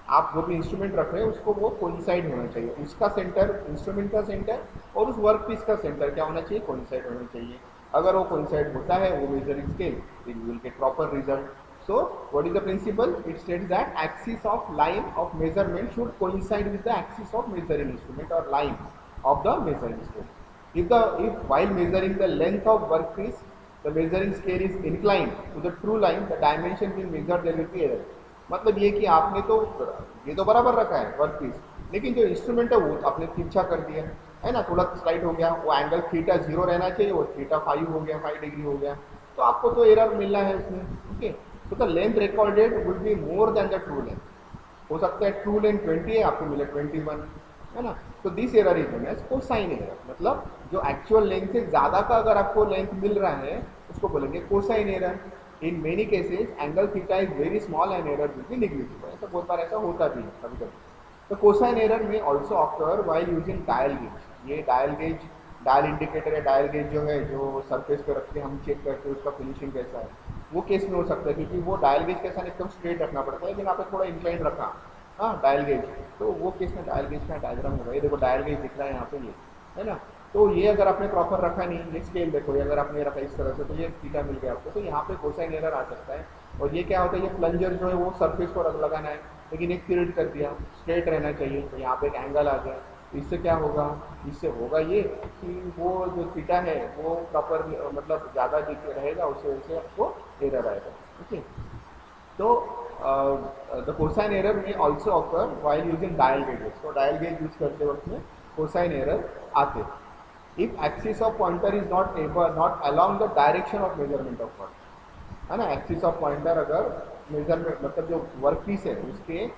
आप जो भी इंस्ट्रूमेंट रख रहे हैं उसको वो कोइंसाइड होना चाहिए, उसका सेंटर, इंस्ट्रूमेंट का सेंटर और उस वर्कपीस का सेंटर क्या होना चाहिए, कोइंसाइड होना चाहिए। अगर वो कोइंसाइड होता है वो measuring scale, then you will get proper result. So what is the principle? It states that axis of line of measurement should coincide with the axis of measuring instrument or line of the measuring scale. If while measuring the length of workpiece, the measuring scale is inclined to the true line, the dimension being measured there will be error. मतलब ये कि आपने तो ये तो बराबर रखा है वर्कपीस, लेकिन जो इंस्ट्रूमेंट है वो आपने तिरछा कर दिया, है ना, थोड़ा स्लाइड हो गया, वो एंगल थीटा 0 रहना चाहिए, वो थीटा 5 हो गया, 5 डिग्री हो गया, तो आपको तो एरर मिलना है उसमें। ओके, तो the length recorded will be more than the true length. हो सकता है ट्रू लेंथ 20 है, आपको मिले 21, है ना। तो this error is known as cosine error, मतलब जो एक्चुअल लेंथ से ज़्यादा का अगर आपको लेंथ मिल रहा है उसको बोलेंगे cosine error. In many cases angle theta is very small and error will be negligible. ऐसा बहुत बार ऐसा होता भी है कभी कभी। तो कोसाइन एरर में also occur while using dial gauge. ये डायल गेज, डायल इंडिकेटर या डायल गेज जो है, जो सरफेस पे रख के हम चेक करते हैं उसका फिनिशिंग कैसा है, वो केस में हो सकता है, क्योंकि वो डायल गेज के साथ एकदम स्ट्रेट रखना पड़ता है, लेकिन यहाँ पे थोड़ा इंक्लाइन रखा, हाँ डायल गेज, तो वो केस में डायल गेज का डायग्राम होगा। ये देखो डायल गेज दिख रहा है यहाँ पे, ये है ना। तो ये अगर आपने प्रॉपर रखा नहीं, ये स्केल देखो, ये अगर आपने रखा इस तरह से तो ये थीटा मिल गया आपको, तो यहाँ पे कोसाइन एरर आ सकता है। और ये क्या होता है, ये प्लंजर जो है वो सरफेस को लगाना है, लेकिन एक टिल्ट कर दिया, स्ट्रेट रहना चाहिए, तो यहाँ पे एक एंगल आ गया। इससे क्या होगा, इससे होगा ये कि वो जो थीटा है वो प्रॉपर मतलब ज़्यादा दिख रहेगा, उससे वजह से आपको एरर आएगा। ओके, तो द कोसाइन एरर में also occur while using dial gauges. तो डायल गेज यूज करते वक्त में कोसाइन एरर आते। If axis of pointer is not along the direction of measurement of work, है ना, एक्सिस ऑफ पॉइंटर अगर मेजरमेंट मतलब जो वर्क पीस है उसके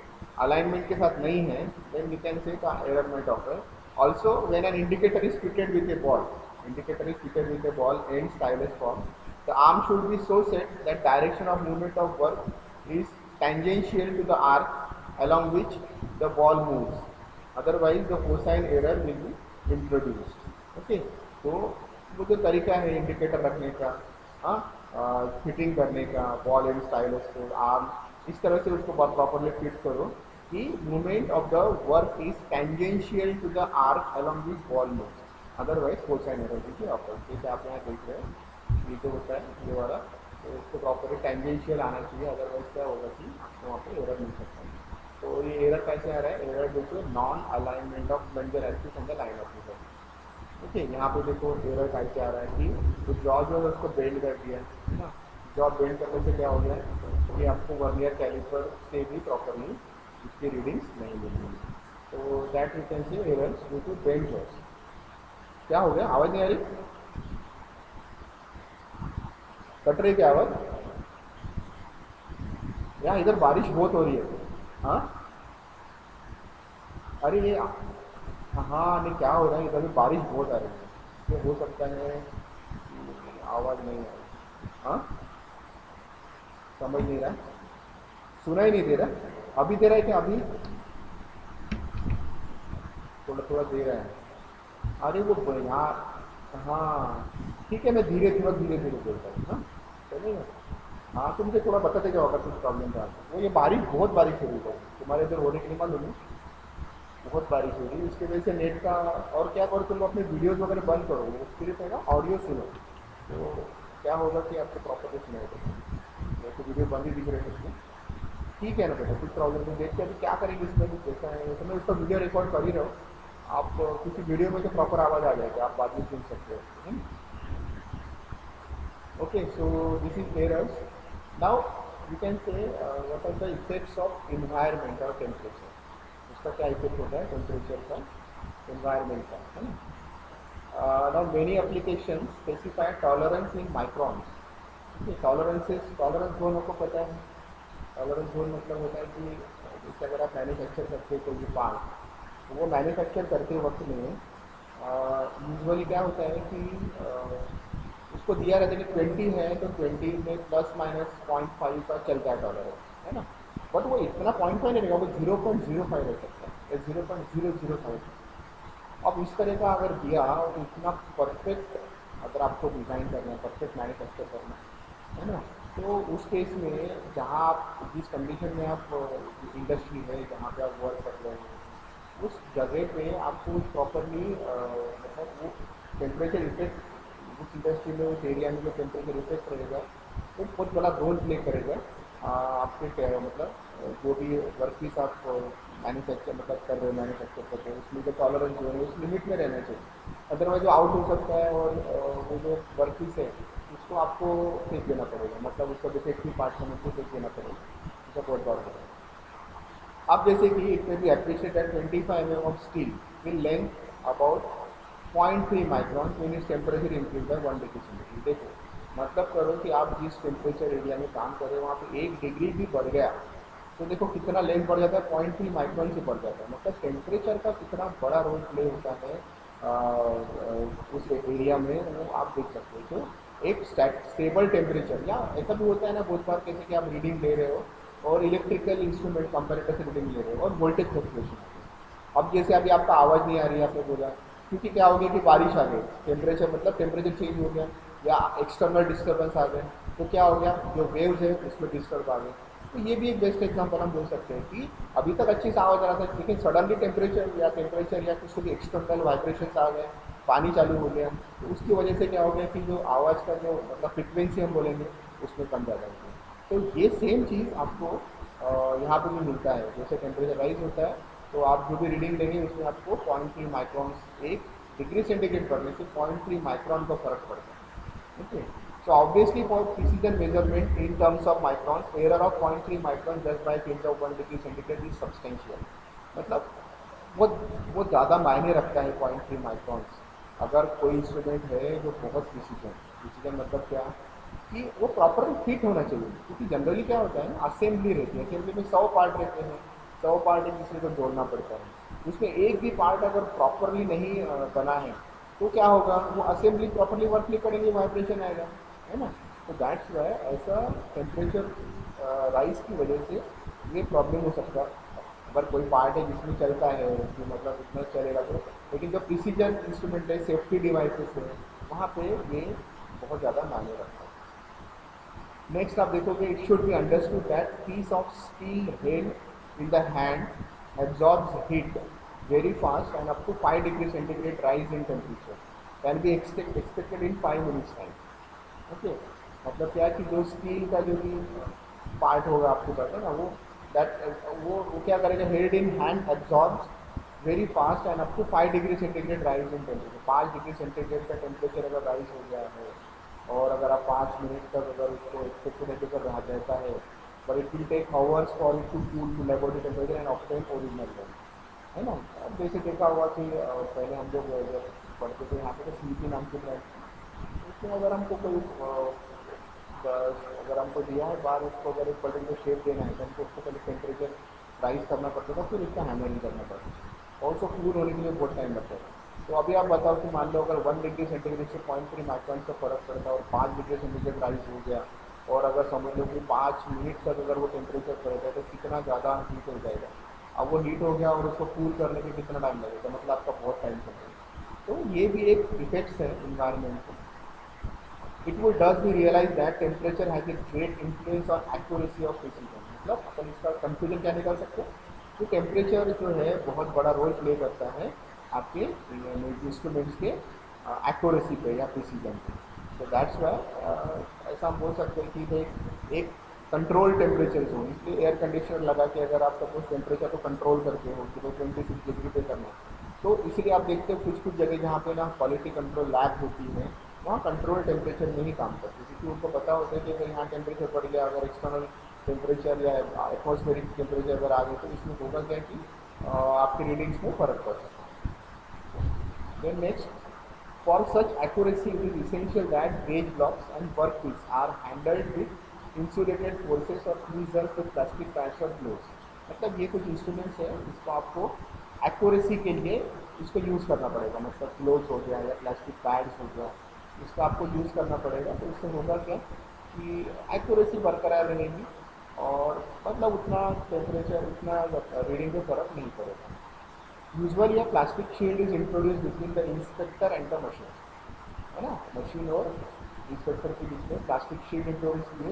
अलाइनमेंट के साथ नहीं है, then we can say the error might occur. Also, when an indicator is fitted with a ball, indicator is fitted with a ball and stylus form, the arm should be so set that direction of movement of work is tangential to the arc along which the ball moves. Otherwise, the cosine error will be introduced. Okay, तो वो जो तरीका है indicator रखने का, हाँ, fitting करने का बॉल एंड स्टाइलस को आर्म, इस तरह से उसको प्रॉपरली फिट करो कि movement of the work is tangential to the arc along which ball moves. Otherwise cosine error देखिए ऑफर, जैसे आप यहाँ देख रहे हैं ये जो होता है ये वाला, तो उसको प्रॉपरली टेंजेंशियल आना चाहिए, अदरवाइज क्या होगा कि वहाँ पे एरर मिल सकता है. तो ये एरर कैसे आ रहा है, एरर देखिए non alignment of plunger axis on the line of result. Okay, यहाँ पे देखो एरर कैसे आ रहा है कि तो जॉ जो है उसको बेंड कर दिया है ना. जॉ बेंड करने से क्या हो गया कि आपको वर्नियर कैलिपर से भी प्रॉपरली उसकी रीडिंग्स नहीं मिली. तो that you can see errors due to bend jaws. क्या हो गया, आवाज़ नहीं आ रही, कट रही क्या आवाज़? यहाँ इधर बारिश बहुत हो रही है. हाँ, अरे ये हाँ नहीं, क्या हो रहा है इधर भी बारिश बहुत आ रही है, ये हो सकता है कि आवाज़ नहीं आ रही. हाँ, समझ नहीं रहा, सुना ही नहीं दे रहा. अभी दे रहा है क्या, अभी थोड़ा थोड़ा दे रहा है. अरे वो यहाँ, हाँ ठीक है, मैं थोड़ा धीरे धीरे बोलता हूँ. हाँ चलेगा. हाँ, तो मुझे थोड़ा बताते क्या होगा कुछ प्रॉब्लम था. वो ये बारिश, बहुत बारिश हो रही है तुम्हारे इधर, होने के लिए मालूम है, बहुत बारिश हो रही है, इसकी वजह से नेट का. और क्या करो तुम अपने वीडियोज़ वगैरह बंद करो, वो सिर्फ है ना ऑडियो सुनो, तो क्या होगा कि आपको प्रॉपर सुनाई देगा. वैसे वीडियो बंद ही दिख रहे हैं उसमें. ठीक है ना बेटा, कुछ प्रॉब्लम नहीं. देखते अभी क्या करेंगे इसमें, कुछ देखा है तो मैं उसका वीडियो रिकॉर्ड कर ही रहा हूँ. आप किसी वीडियो में तो प्रॉपर आवाज़ आ जाएगी, आप बाद में सुन सकते हो. Okay, so this is errors. Now you can say what are the effects of environment और टेम्परेचर. उसका क्या इफेक्ट होता है टेम्परेचर का, इन्वायरमेंट का, है ना. Now many application specify tolerance in microns. Tolerance zone आपको पता है. टॉलरेंस जोन मतलब होता है कि जैसे अगर आप मैन्युफैक्चर करते हो कोई भी पार्ट, तो वो मैन्युफैक्चर करते वक्त में यूजुअली क्या होता है कि उसको दिया रहता है कि 20 है तो 20 में प्लस माइनस 0.5 का चलता है टॉलरेंस, है ना. बट वो इतना 0.5 नहीं रहेगा, वो 0.05 रह सकता है या 0.005. अब इस तरह का अगर दिया तो इतना परफेक्ट अगर आपको डिज़ाइन करना है, परफेक्ट मैन्युफैक्चर करना है ना, तो उस केस में जहाँ आप जिस कंडीशन में आप इंडस्ट्री है जहाँ पे आप वर्क कर रहे हैं, उस जगह पे आपको प्रॉपरली मतलब वो टेम्परेचर इफेक्ट, उस इंडस्ट्री में उस एरिया में जो टेम्परेचर इफेक्ट रहेगा वो बहुत बड़ा रोल प्ले करेगा आपके मतलब जो भी वर्क पीस आप मैन्युफैक्चर मतलब कर रहे हो, मैन्युफैक्चर कर रहे हो, उसमें जो टॉलरेंस जो है उस लिमिट में रहना चाहिए. अदरवाइज वो आउट हो सकता है और वो जो वर्क पीस है उसको आपको फेंक देना पड़ेगा, मतलब उसका डिफेक्टिव पार्ट है उसको फेंक देना पड़ेगा. उसका बहुत बार होगा. अब जैसे कि इट में भी appreciate at 25 mm of steel will length about 0.3 micron when its temperature increase by 1 degree centigrade. देखो मतलब करो कि आप जिस टेम्परेचर एरिया में काम कर रहे हो वहाँ पे 1 डिग्री भी बढ़ गया तो देखो कितना लेंथ बढ़ जाता है, 0.3 माइक्रॉन से बढ़ जाता है. मतलब टेम्परेचर का कितना बड़ा रोल प्ले होता है उस एरिया में, वो आप देख सकते हो. तो एक स्टेबल टेम्परेचर, या ऐसा भी होता है ना बहुत बार कैसे कि आप रीडिंग ले रहे हो और इलेक्ट्रिकल इंस्ट्रूमेंट कंपेरेटर से रीडिंग ले रहे हो और वोल्टेज फ्लक्चुएशन. अब जैसे अभी आपका आवाज़ नहीं आ रही है आपने बोला, क्योंकि क्या हो गया कि बारिश आ गई, टेम्परेचर मतलब टेम्परेचर चेंज हो गया या एक्सटर्नल डिस्टर्बेंस आ गए, तो क्या हो गया जो वेव्स है उसमें डिस्टर्ब आ गए. तो ये भी एक बेस्ट एग्जांपल हम बोल सकते हैं कि अभी तक अच्छी से आवाज़ आ रहा था, लेकिन सडनली टेम्परेचर या कुछ भी एक्सटर्नल वाइब्रेशंस आ गए, पानी चालू हो गया, तो उसकी वजह से क्या हो गया कि जो आवाज़ का जो मतलब फ्रिक्वेंसी हम बोलेंगे उसमें कम ज़्यादा होती है. तो ये सेम चीज़ आपको यहाँ पे भी मिलता है. जैसे टेम्परेचर राइज होता है तो आप जो भी रीडिंग लेंगे उसमें आपको 0.3 माइक्रॉन, 1 डिग्री सेंटीग्रेड बढ़ने से 0.3 माइक्रॉन का फर्क पड़ता है. Okay, so obviously for precision measurement in terms of microns error of 0.3 micron just by change of 1 degree centigrade is substantial. मतलब बहुत ज़्यादा मायने रखता है 0.3 माइक्रॉन्स. अगर कोई इंस्ट्रूमेंट है जो बहुत प्रिसीजन मतलब क्या, कि वो प्रॉपरली फिट होना चाहिए, क्योंकि जनरली क्या होता है ना, असेंबली रहती है, असेंबली में 100 पार्ट रहते हैं, 100 पार्ट एक दूसरे को जोड़ना पड़ता है, उसमें एक भी पार्ट अगर प्रॉपरली नहीं बना है तो क्या होगा, वो असेंबली प्रॉपरली वर्क नहीं करेंगे, वाइब्रेशन आएगा, है ना। तो दैट्स वाई ऐसा टेम्परेचर राइज की वजह से ये प्रॉब्लम हो सकता है। अगर कोई पार्ट है जिसमें चलता है कि मतलब इतना चलेगा तो, लेकिन जो प्रिसीजन इंस्ट्रूमेंट है, सेफ्टी डिवाइसेस है, वहाँ पे ये बहुत ज़्यादा मायने रखता है। नेक्स्ट आप देखोगे, it should be understood that piece of steel held in the hand absorbs heat very fast and up to 5 degree centigrade rise in temperature can be expected in 5 minutes time. Okay, मतलब क्या कि जो steel का जो भी part होगा, आपको पता है ना, वो वो क्या करेगा, held in hand absorbs very fast and up to 5 degree centigrade rise in temperature. 5 degree centigrade का टेम्परेचर अगर राइज हो गया है और अगर आप 5 मिनट तक अगर उसको एक्सपेक्टेड टेम्परेचर रहा जाता है, but it will take hours for it to cool to laboratory temperature and obtain original temperature, है ना। अब जैसे देखा हुआ कि पहले हम लोग जब पढ़ते थे यहाँ पे तो स्लीपी नाम की ब्रांड, उसमें अगर हमको कोई अगर हमको दिया है बार, उसको अगर एक पर्टिकुलर शेप देना है तो हमको उसको पहले टेम्परेचर राइज करना पड़ता था, फिर उसका हैंडलिंग करना पड़ता था, और उसको कूल होने के लिए बहुत टाइम लगता था। तो अभी आप बताओ कि मान लो अगर 1 डिग्री सेंटीग्रेड से 0.3 माइक्रोन का फर्क पड़ता है और 5 डिग्री सेंटीग्रेड राइज हो गया, और अगर समझ लो कि 5 मिनट तक अगर वो टेम्परेचर पड़ेगा तो कितना ज़्यादा हीट हो जाएगा। अब वो हीट हो गया और उसको कूल करने में कितना टाइम लगेगा, मतलब आपका बहुत टाइम लगेगा। तो ये भी एक इफेक्ट्स है इन्वायरमेंट को। It would thus be realized that temperature has a great influence on accuracy of precision. मतलब अपन इसका कंक्लूजन क्या निकाल सकते हैं कि टेम्परेचर जो है बहुत बड़ा रोल प्ले करता है आपके इंस्ट्रूमेंट्स के एक्यूरेसी पे या प्रिसीजन पे। तो दैट्स वाई ऐसा हम बोल सकते हैं कि भाई एक कंट्रोल टेम्परेचर जोन, इसलिए एयर कंडीशनर लगा के अगर आप सपोज टेम्परेचर को कंट्रोल करते हो कि भाई 26 डिग्री पे करना, तो इसीलिए आप देखते हो कुछ कुछ जगह जहाँ पे ना क्वालिटी कंट्रोल लैब होती है, वहाँ कंट्रोल टेम्परेचर में ही काम करते हैं, क्योंकि उनको पता होता है कि अगर यहाँ टेम्परेचर बढ़ गया, अगर एक्सटर्नल टेम्परेचर या एटमॉस्फेरिक टेम्परेचर अगर आ गए तो इसमें होगा क्या कि आपके रीडिंग्स में फर्क पड़ सकता है। Then next, for such accuracy it is essential that gauge blocks and workpiece are handled with insulated forces or preserved with plastic pads or gloves। मतलब ये कुछ इंस्ट्रूमेंट्स है जिसको आपको एक्यूरेसी के लिए इसको यूज़ करना पड़ेगा, मतलब ग्लोव्स हो गया या प्लास्टिक पैड्स हो गया, इसका आपको यूज़ करना पड़ेगा। तो इससे होगा क्या कि एक्यूरेसी बरकरार रहेगी और मतलब उतना टेम्परेचर उतना रीडिंग में फ़र्क नहीं पड़ेगा। Usually a plastic shield is introduced between the inspector and the machine, है ना, मशीन और इंस्पेक्टर के बीच में प्लास्टिक शील्ड इंट्रोड्यूस किए,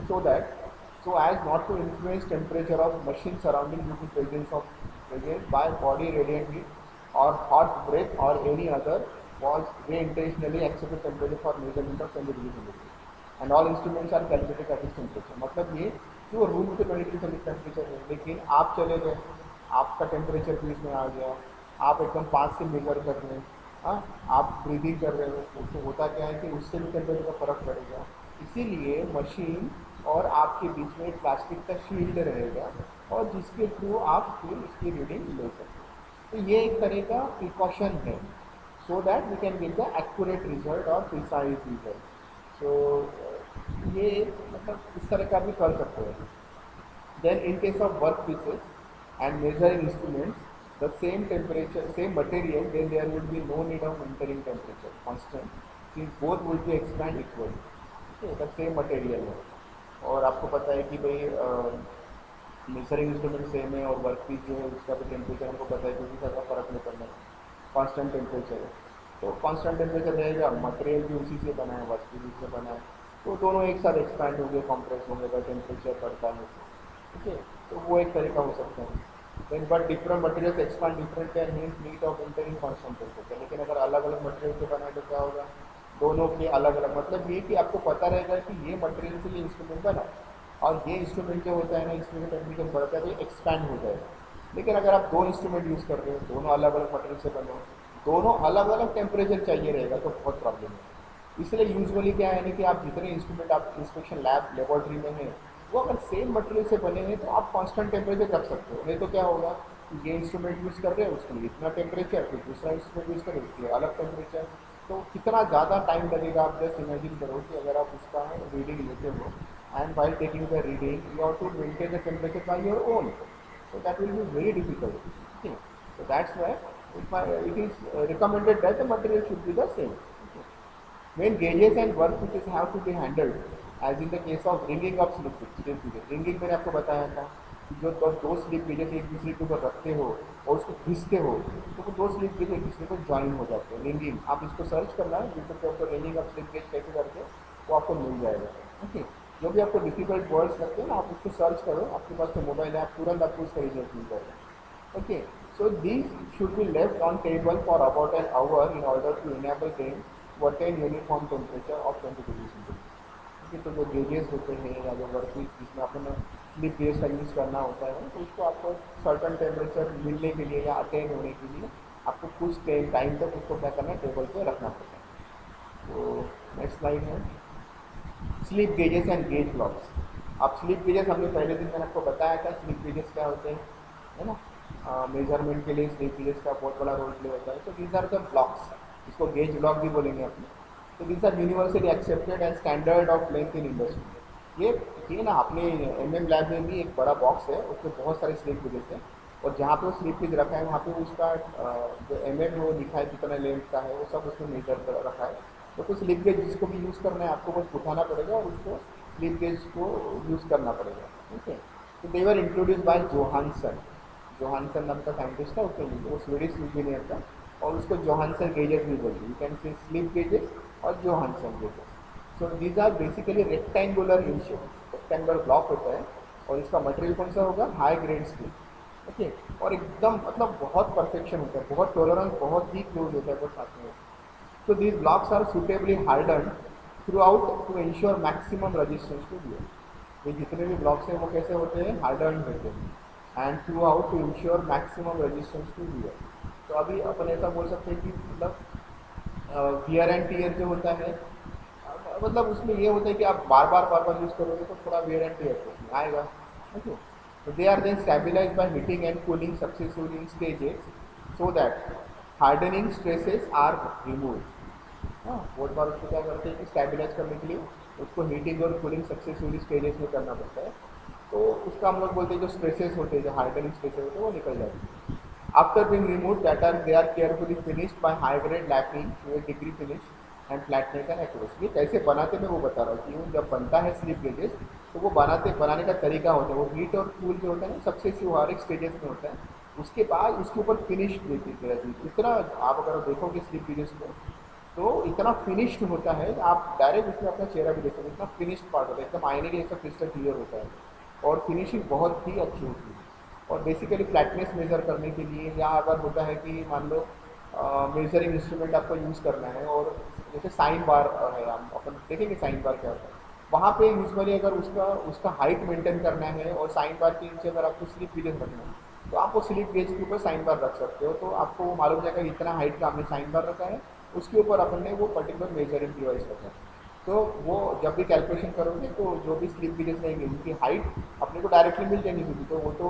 so as not to influence temperature of machine surrounding due to presence by body radiant heat और hot breath और any other was they intentionally accepted temperature for measurement of 20 degree centigrade and all instruments are calibrated at this temperature। मतलब ये कि वो room पे 20 degree centigrade temperature है, लेकिन आप चले गए, आपका टेम्परेचर बीच में आ गया, आप एकदम 5 से मेजर कर रहे हैं, हाँ, आप ब्रीदिंग कर रहे हो, उससे होता क्या है कि उससे भी टेम्परेचर का फर्क पड़ेगा। इसीलिए मशीन और आपके बीच में एक प्लास्टिक का शील्ड रहेगा और जिसके थ्रू आप फिर उसकी रीडिंग ले सकते हो। तो ये एक तरह का प्रिकॉशन है, so that we can get the accurate result or precise result। so ये मतलब इस तरह का भी कर सकते हैं। then in case of work pieces and measuring instruments the same temperature same material, then there would be no need of maintaining temperature constant since both would be expand equally। okay, the same material है और आपको पता है कि भाई measuring instrument same है और work piece जो है उसका भी टेम्परेचर हमको पता है क्योंकि ज़्यादा फर्क नहीं पड़ना है, कांस्टेंट टेम्परेचर है। तो कांस्टेंट टेम्परेचर रहेगा, मटेरियल भी उसी से बना है, वर्क पीस से बना है, तो दोनों एक साथ एक्सपैंड होंगे, कॉम्प्रेस होंगे अगर टेम्परेचर बढ़ता है। ठीक है, तो वो एक तरीका हो सकता है। Then but different materials expand different and means need of maintaining constant temperature. लेकिन अगर अलग अलग मटेरियल से बना है तो क्या होगा, दोनों के अलग अलग, मतलब ये कि आपको पता रहेगा कि ये मटेरियल से ये इंस्ट्रूमेंट बना और ये इंस्ट्रूमेंट जो होता है ना, इसमें टेम्परेचर बढ़ता है तो एक्सपैंड हो जाएगा। लेकिन अगर आप दो इंस्ट्रूमेंट यूज़ कर रहे हो, दोनों अलग अलग मटेरियल से बने हो, दोनों अलग अलग टेम्परेचर चाहिए रहेगा तो बहुत प्रॉब्लम है। इसलिए यूजुअली क्या है ना कि आप जितने इंस्ट्रूमेंट आप इंस्पेक्शन लैब लेबोरेटरी में हैं वो अगर सेम मटेरियल से बने हैं तो आप कांस्टेंट टेम्परेचर रख सकते हो। नहीं तो क्या होगा कि ये इंस्ट्रूमेंट यूज़ कर रहे हैं उसके लिए इतना टेम्परेचर, फिर दूसरा इंस्ट्रूमेंट यूज़ कर रहे हैं उसके लिए अलग टेम्परेचर, तो कितना ज़्यादा टाइम लगेगा, आप जस्ट इमेजिन करो कि अगर आप उसका रीडिंग लेते हो and while taking the reading you have to maintain the temperature by your own, so that will be very difficult. Okay. So that's why it is recommended that the material should be the same. Okay. Main gauges and work which have to be handled as in the case of ringing up slip gauges. Ringing मैंने आपको बताया था कि जो दो slip gauges एक दूसरे के ऊपर रखते हो और उसको घिसते हो तो वो दो स्लिप गेज एक दूसरे को ज्वाइन हो जाते हैं, रिंगिंग। आप इसको सर्च करना है यूट्यूब के ऊपर रिंगिंग अप स्लिप गेज कैसे करके, वो आपको मिल जाएगा। ओके, जो भी आपको डिफिकल्ट वर्ड्स लगते हैं ना आप उसको सर्च करो, आपके पास तो मोबाइल है, आप तुरंत आपको उसका रिजल्ट मिल जाएगा। Okay, so these should be left on table for about an hour in order to enable them to attain uniform temperature of 20 degree centigrade. ठीक है, तो जो गेजेस होते हैं या जो वर्कपीस जिसमें अपन स्लिप गेज का यूज़ करना होता है तो उसको आपको सर्टन टेम्परेचर मिलने के लिए या अटेन होने के लिए आपको कुछ टाइम तक उसको क्या करना है, टेबल पे रखना पड़ता है। तो नेक्स्ट स्लाइड है slip gauges and gauge blocks. अब स्लिप गेजेस हमने पहले दिन मैंने आपको बताया था स्लिप गेजेस क्या होते हैं, है ना, मेजरमेंट के लिए स्लिप गेजेस का बहुत बड़ा रोल प्ले होता है। तो दीज आर द ब्लॉक्स, इसको गेज ब्लॉक भी बोलेंगे अपने। तो these are universally accepted and standard of length in industry. ये ना अपने एमएम लैब में भी एक बड़ा बॉक्स है, उसमें बहुत सारे स्लिप गेजेस हैं और जहाँ पे वो स्लिप गेज रखा है वहाँ पे उसका जो एमएम वो लिखा है कितना लेंथ का है वो सब उसमें मेजर कर रखा है। तो कुछ स्लिप गेज जिसको भी यूज़ करना है आपको बस उठाना पड़ेगा और उसको स्लिप गेज को यूज़ करना पड़ेगा। ठीक है, तो they were introduce by Johansson. Johansson नाम का साइंटिस्ट था, उसने वो स्वीडिश इंजीनियर था और उसको जोहानसन गेजेस भी बोलते हैं। You can say slip gauges और Johansson gauges. So these are basically rectangular in shape, rectangular block होता है और इसका मटेरियल कौन सा होगा, हाई ग्रेड स्टील। ओके, और एकदम मतलब बहुत परफेक्शन होता है, बहुत टॉलरेंस बहुत ही क्लोज होता है वो साथ में। So these blocks are suitably hardened throughout to ensure maximum resistance to wear. ये जितने भी ब्लॉक्स हैं वो कैसे होते हैं, हार्डन होते हैं and throughout to ensure maximum resistance to wear. तो अभी अपन ऐसा बोल सकते हैं कि मतलब वियर एंड टीयर जो होता है मतलब उसमें ये होता है कि आप बार बार यूज़ करोगे तो थोड़ा वियर एंड टीयर उसमें आएगा। ओके, तो they are then stabilize by heating and cooling successively in stages so that hardening stresses are remove. हाँ, बहुत बार उसको क्या करते हैं कि स्टेबलाइज करने के लिए उसको हीटिंग और कूलिंग सक्सेसफुली स्टेजेस में करना पड़ता है। तो उसका हम लोग बोलते हैं जो स्ट्रेसेस होते हैं, जो हार्डनिंग स्ट्रेसेस होते हैं वो निकल जाते हैं। After being remove that are they are carefully finished by high grade lapping to a degree finish and flatness and accuracy. ये कैसे बनाते मैं वो बता रहा हूँ कि जब बनता है स्लिप गेजेस तो वो बनाने का तरीका होता है, वो हीट और कूल जो होता है ना सक्सेसिव हर एक स्टेजेस में होता है। उसके बाद उसके ऊपर फिनिश देती है। इतना आप अगर देखोगे स्लिप गेजेस को तो इतना फिनिश्ड होता है, आप डायरेक्ट उसमें अपना चेहरा भी देख सकते, इतना फिनिश्ड पार्ट होता है, एकदम आईने के जैसा क्रिस्टल क्लियर होता है और फिनिशिंग बहुत ही अच्छी होती है। और बेसिकली फ्लैटनेस मेज़र करने के लिए या अगर होता है कि मान लो मेजरिंग इंस्ट्रूमेंट आपको यूज़ करना है और जैसे साइन बार है, हम अपन देखेंगे साइन बार क्या होता है, वहाँ पे यूजुअली अगर उसका उसका हाइट मेंटेन करना है और साइन बार के नीचे अगर आपको स्लिप गेजेस रखना है तो आप वो स्लिप गेज के ऊपर साइन बार रख सकते हो। तो आपको वो मालूम जाएगा इतना हाइट का हमने साइन बार रखा है, उसके ऊपर अपन ने वो पर्टिकुलर मेजरिंग डिवाइस रखा है। तो वो जब भी कैलकुलेशन करोगे तो जो भी स्लिप गेजेस रहेंगे उनकी हाइट अपने को डायरेक्टली मिल जाएंगी क्योंकि तो वो तो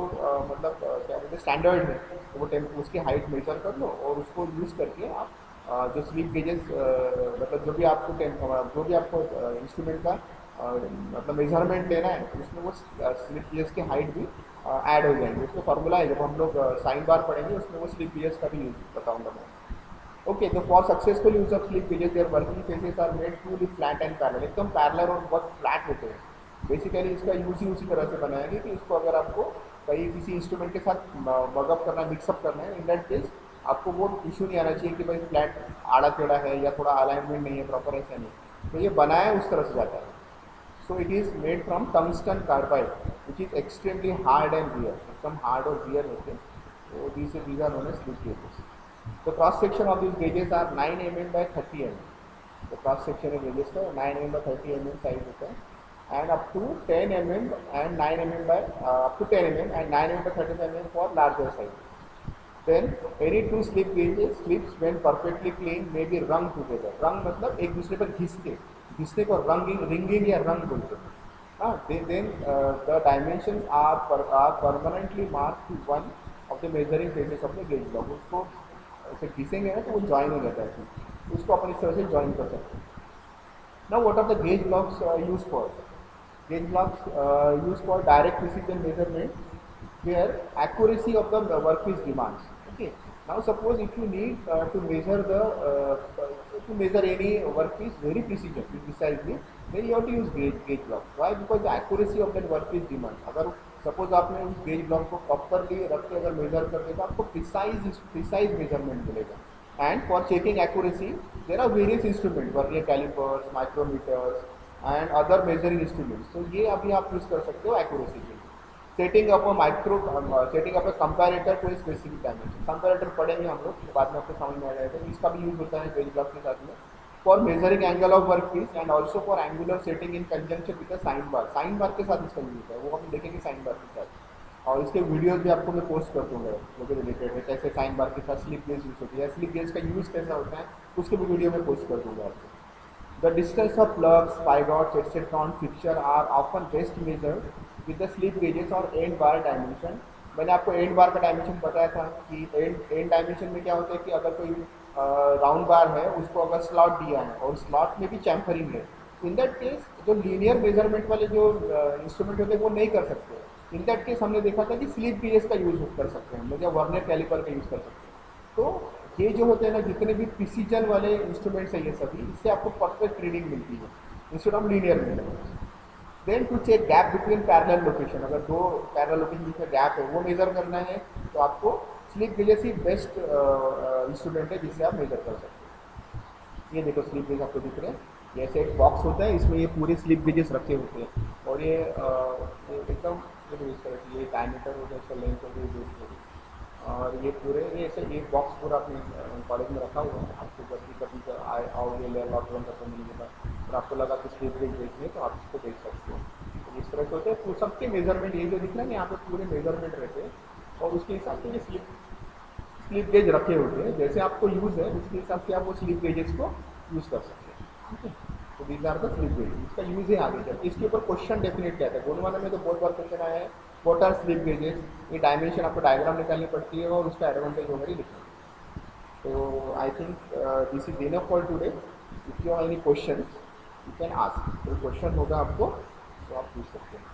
मतलब क्या बोलते हैं स्टैंडर्ड है। तो वो उसकी हाइट मेजर कर लो और उसको यूज़ करके आप जो स्लिप गेजेस मतलब जो भी आपको इंस्ट्रूमेंट का मतलब मेजरमेंट लेना है उसमें वो स्लिप गेजेस की हाइट भी ऐड हो जाएंगे। उसमें फॉर्मूला है, जब हम लोग साइन बार पढ़ेंगे उसमें वो स्लिप गेजेस का भी यूज बताऊंगा मैं। ओके, तो for successful use of slip gauges their working faces are made truly flat and parallel, एकदम पैरेलल और बहुत फ्लैट होते हैं। बेसिकली इसका यूज ही उसी तरह से बनाया गया कि इसको अगर आपको कहीं किसी इंस्ट्रूमेंट के साथ मगअप करना मिक्सअप करना है इन दैट केस आपको वो इशू नहीं आना चाहिए कि भाई फ्लैट आड़ा टेढ़ा है या थोड़ा अलाइनमेंट नहीं है प्रॉपर, ऐसा नहीं। तो ये बनाया उस तरह से जाता है। So it is made from tungsten carbide, which is extremely hard and wear. एकदम hard और wear होते हैं. So these are known as slip gauges. The cross section of these gauges are 9 mm by 30 mm. The cross section of gauges का 9 mm by 30 mm size होता है and up to 10 mm and 9 mm by up to 10 mm and 9 mm by 30 mm for larger size. Then any two slip gauges slips when perfectly clean may be rung together. Rung मतलब एक दूसरे पर घिसने को ringing या रंग बोलते हैं। हाँ, then the dimensions are permanently marked to one of the measuring faces of the gauge block. उसको ऐसे घिसेंगे ना तो वो ज्वाइन हो जाता है। उसको अपन इस तरह से ज्वाइन कर सकते हैं। Now what are the gauge blocks use for? Gauge blocks used for direct precision measurement where accuracy of the workpiece demands. Okay. Now suppose if you need to measure any workpiece very precisely, then you have to use gauge block. Why? Because the accuracy of that workpiece demands. अगर suppose आपने उस gauge block को properly रख के अगर measure कर देगा, आपको precise measurement मिलेगा. And for checking accuracy, there are various instruments, vernier calipers, micrometers, and other measuring instruments. So ये अभी आप यूज कर सकते हो accuracy के लिए. Setting up a comparator to a specific dimension. Comparator पढ़ेंगे हम लोग, बाद में आपको समझ में आ जाएगा. इसका भी यूज होता है gauge block के साथ में. For measuring angle of workpiece and also for angular setting in conjunction with a sine bar. Sine bar के साथ इसका यूज होता है, वो हम देखेंगे sine bar के साथ. और इसके वीडियोस भी आपको मैं पोस्ट कर दूंगा वो भी रिलेटेड है, कैसे साइन बार के साथ स्लिप गेज यूज होती है, स्लिप गेज का यूज़ कैसा होता है उसके भी वीडियो में पोस्ट कर दूंगा आपको. The distance of plugs, spigots etcetera on fixture are often best measured with the slip gauges और एंड बार डायमेंशन. मैंने आपको एंड बार का डायमेंशन बताया था कि एंड डायमेंशन में क्या होता है कि अगर कोई राउंड बार है उसको अगर स्लॉट दिया है और स्लॉट में भी चैम्फरिंग है, इन दैट केस जो लीनियर मेजरमेंट वाले जो इंस्ट्रूमेंट होते हैं वो नहीं कर सकते. इन दैट केस हमने देखा था कि स्लिप गेजेस का यूज कर सकते हैं हम लोग या वर्नियर कैलिपर का यूज कर सकते हैं. तो ये जो होते हैं ना, जितने भी प्रिसीजन वाले इंस्ट्रूमेंट्स हैं ये सभी, इससे आपको परफेक्ट रीडिंग मिलती है instead of linear measurements. Then to check gap between parallel location, अगर दो पैरेलल लोकेशन बीच में गैप है वो मेजर करना है तो आपको स्लिप गेजेस ही बेस्ट इंस्ट्रूमेंट है जिससे आप मेजर कर सकते हैं. ये देखो स्लिप गेज आपको दिख रहे हैं, जैसे एक बॉक्स होता है इसमें ये पूरे स्लिप गेजेस रखे होते हैं और ये एकदम इस तरह से ये डायमीटर हो गया, इसका लेंथ हो गई, और ये पूरे ये ऐसे एक बॉक्स पूरा अपने कॉलेज में रखा हुआ है. आपको जब भी कभी आओगे लॉकडाउन का तो मिलेगा और आपको लगा कि स्लिप गेज देखिए तो आप इसको देख सकते हो. तो इस तरह से होते हैं तो सबके मेजरमेंट ये जो दिख रहा है यहाँ पे पूरे मेजरमेंट रहते हैं और उसके हिसाब से ये स्लिप गेज रखे होते हैं. जैसे आपको यूज़ है उसके हिसाब से आप वो स्लिप गेजेस को यूज़ कर सकते हैं. ठीक है, तो these are the slip gauge. इसका यूज़ है आगे चल. इसके ऊपर क्वेश्चन डेफिनेट क्या था, गोलमाना में तो बहुत बार क्वेश्चन आया है व्हाट आर स्लिप गेजेस. ये डायमेंशन आपको डायग्राम निकालनी पड़ती है और उसका एडवांटेज वगैरह लिखना. तो I think this is enough for today. If you have any question you can ask. कोई क्वेश्चन होगा आपको तो आप पूछ सकते हैं.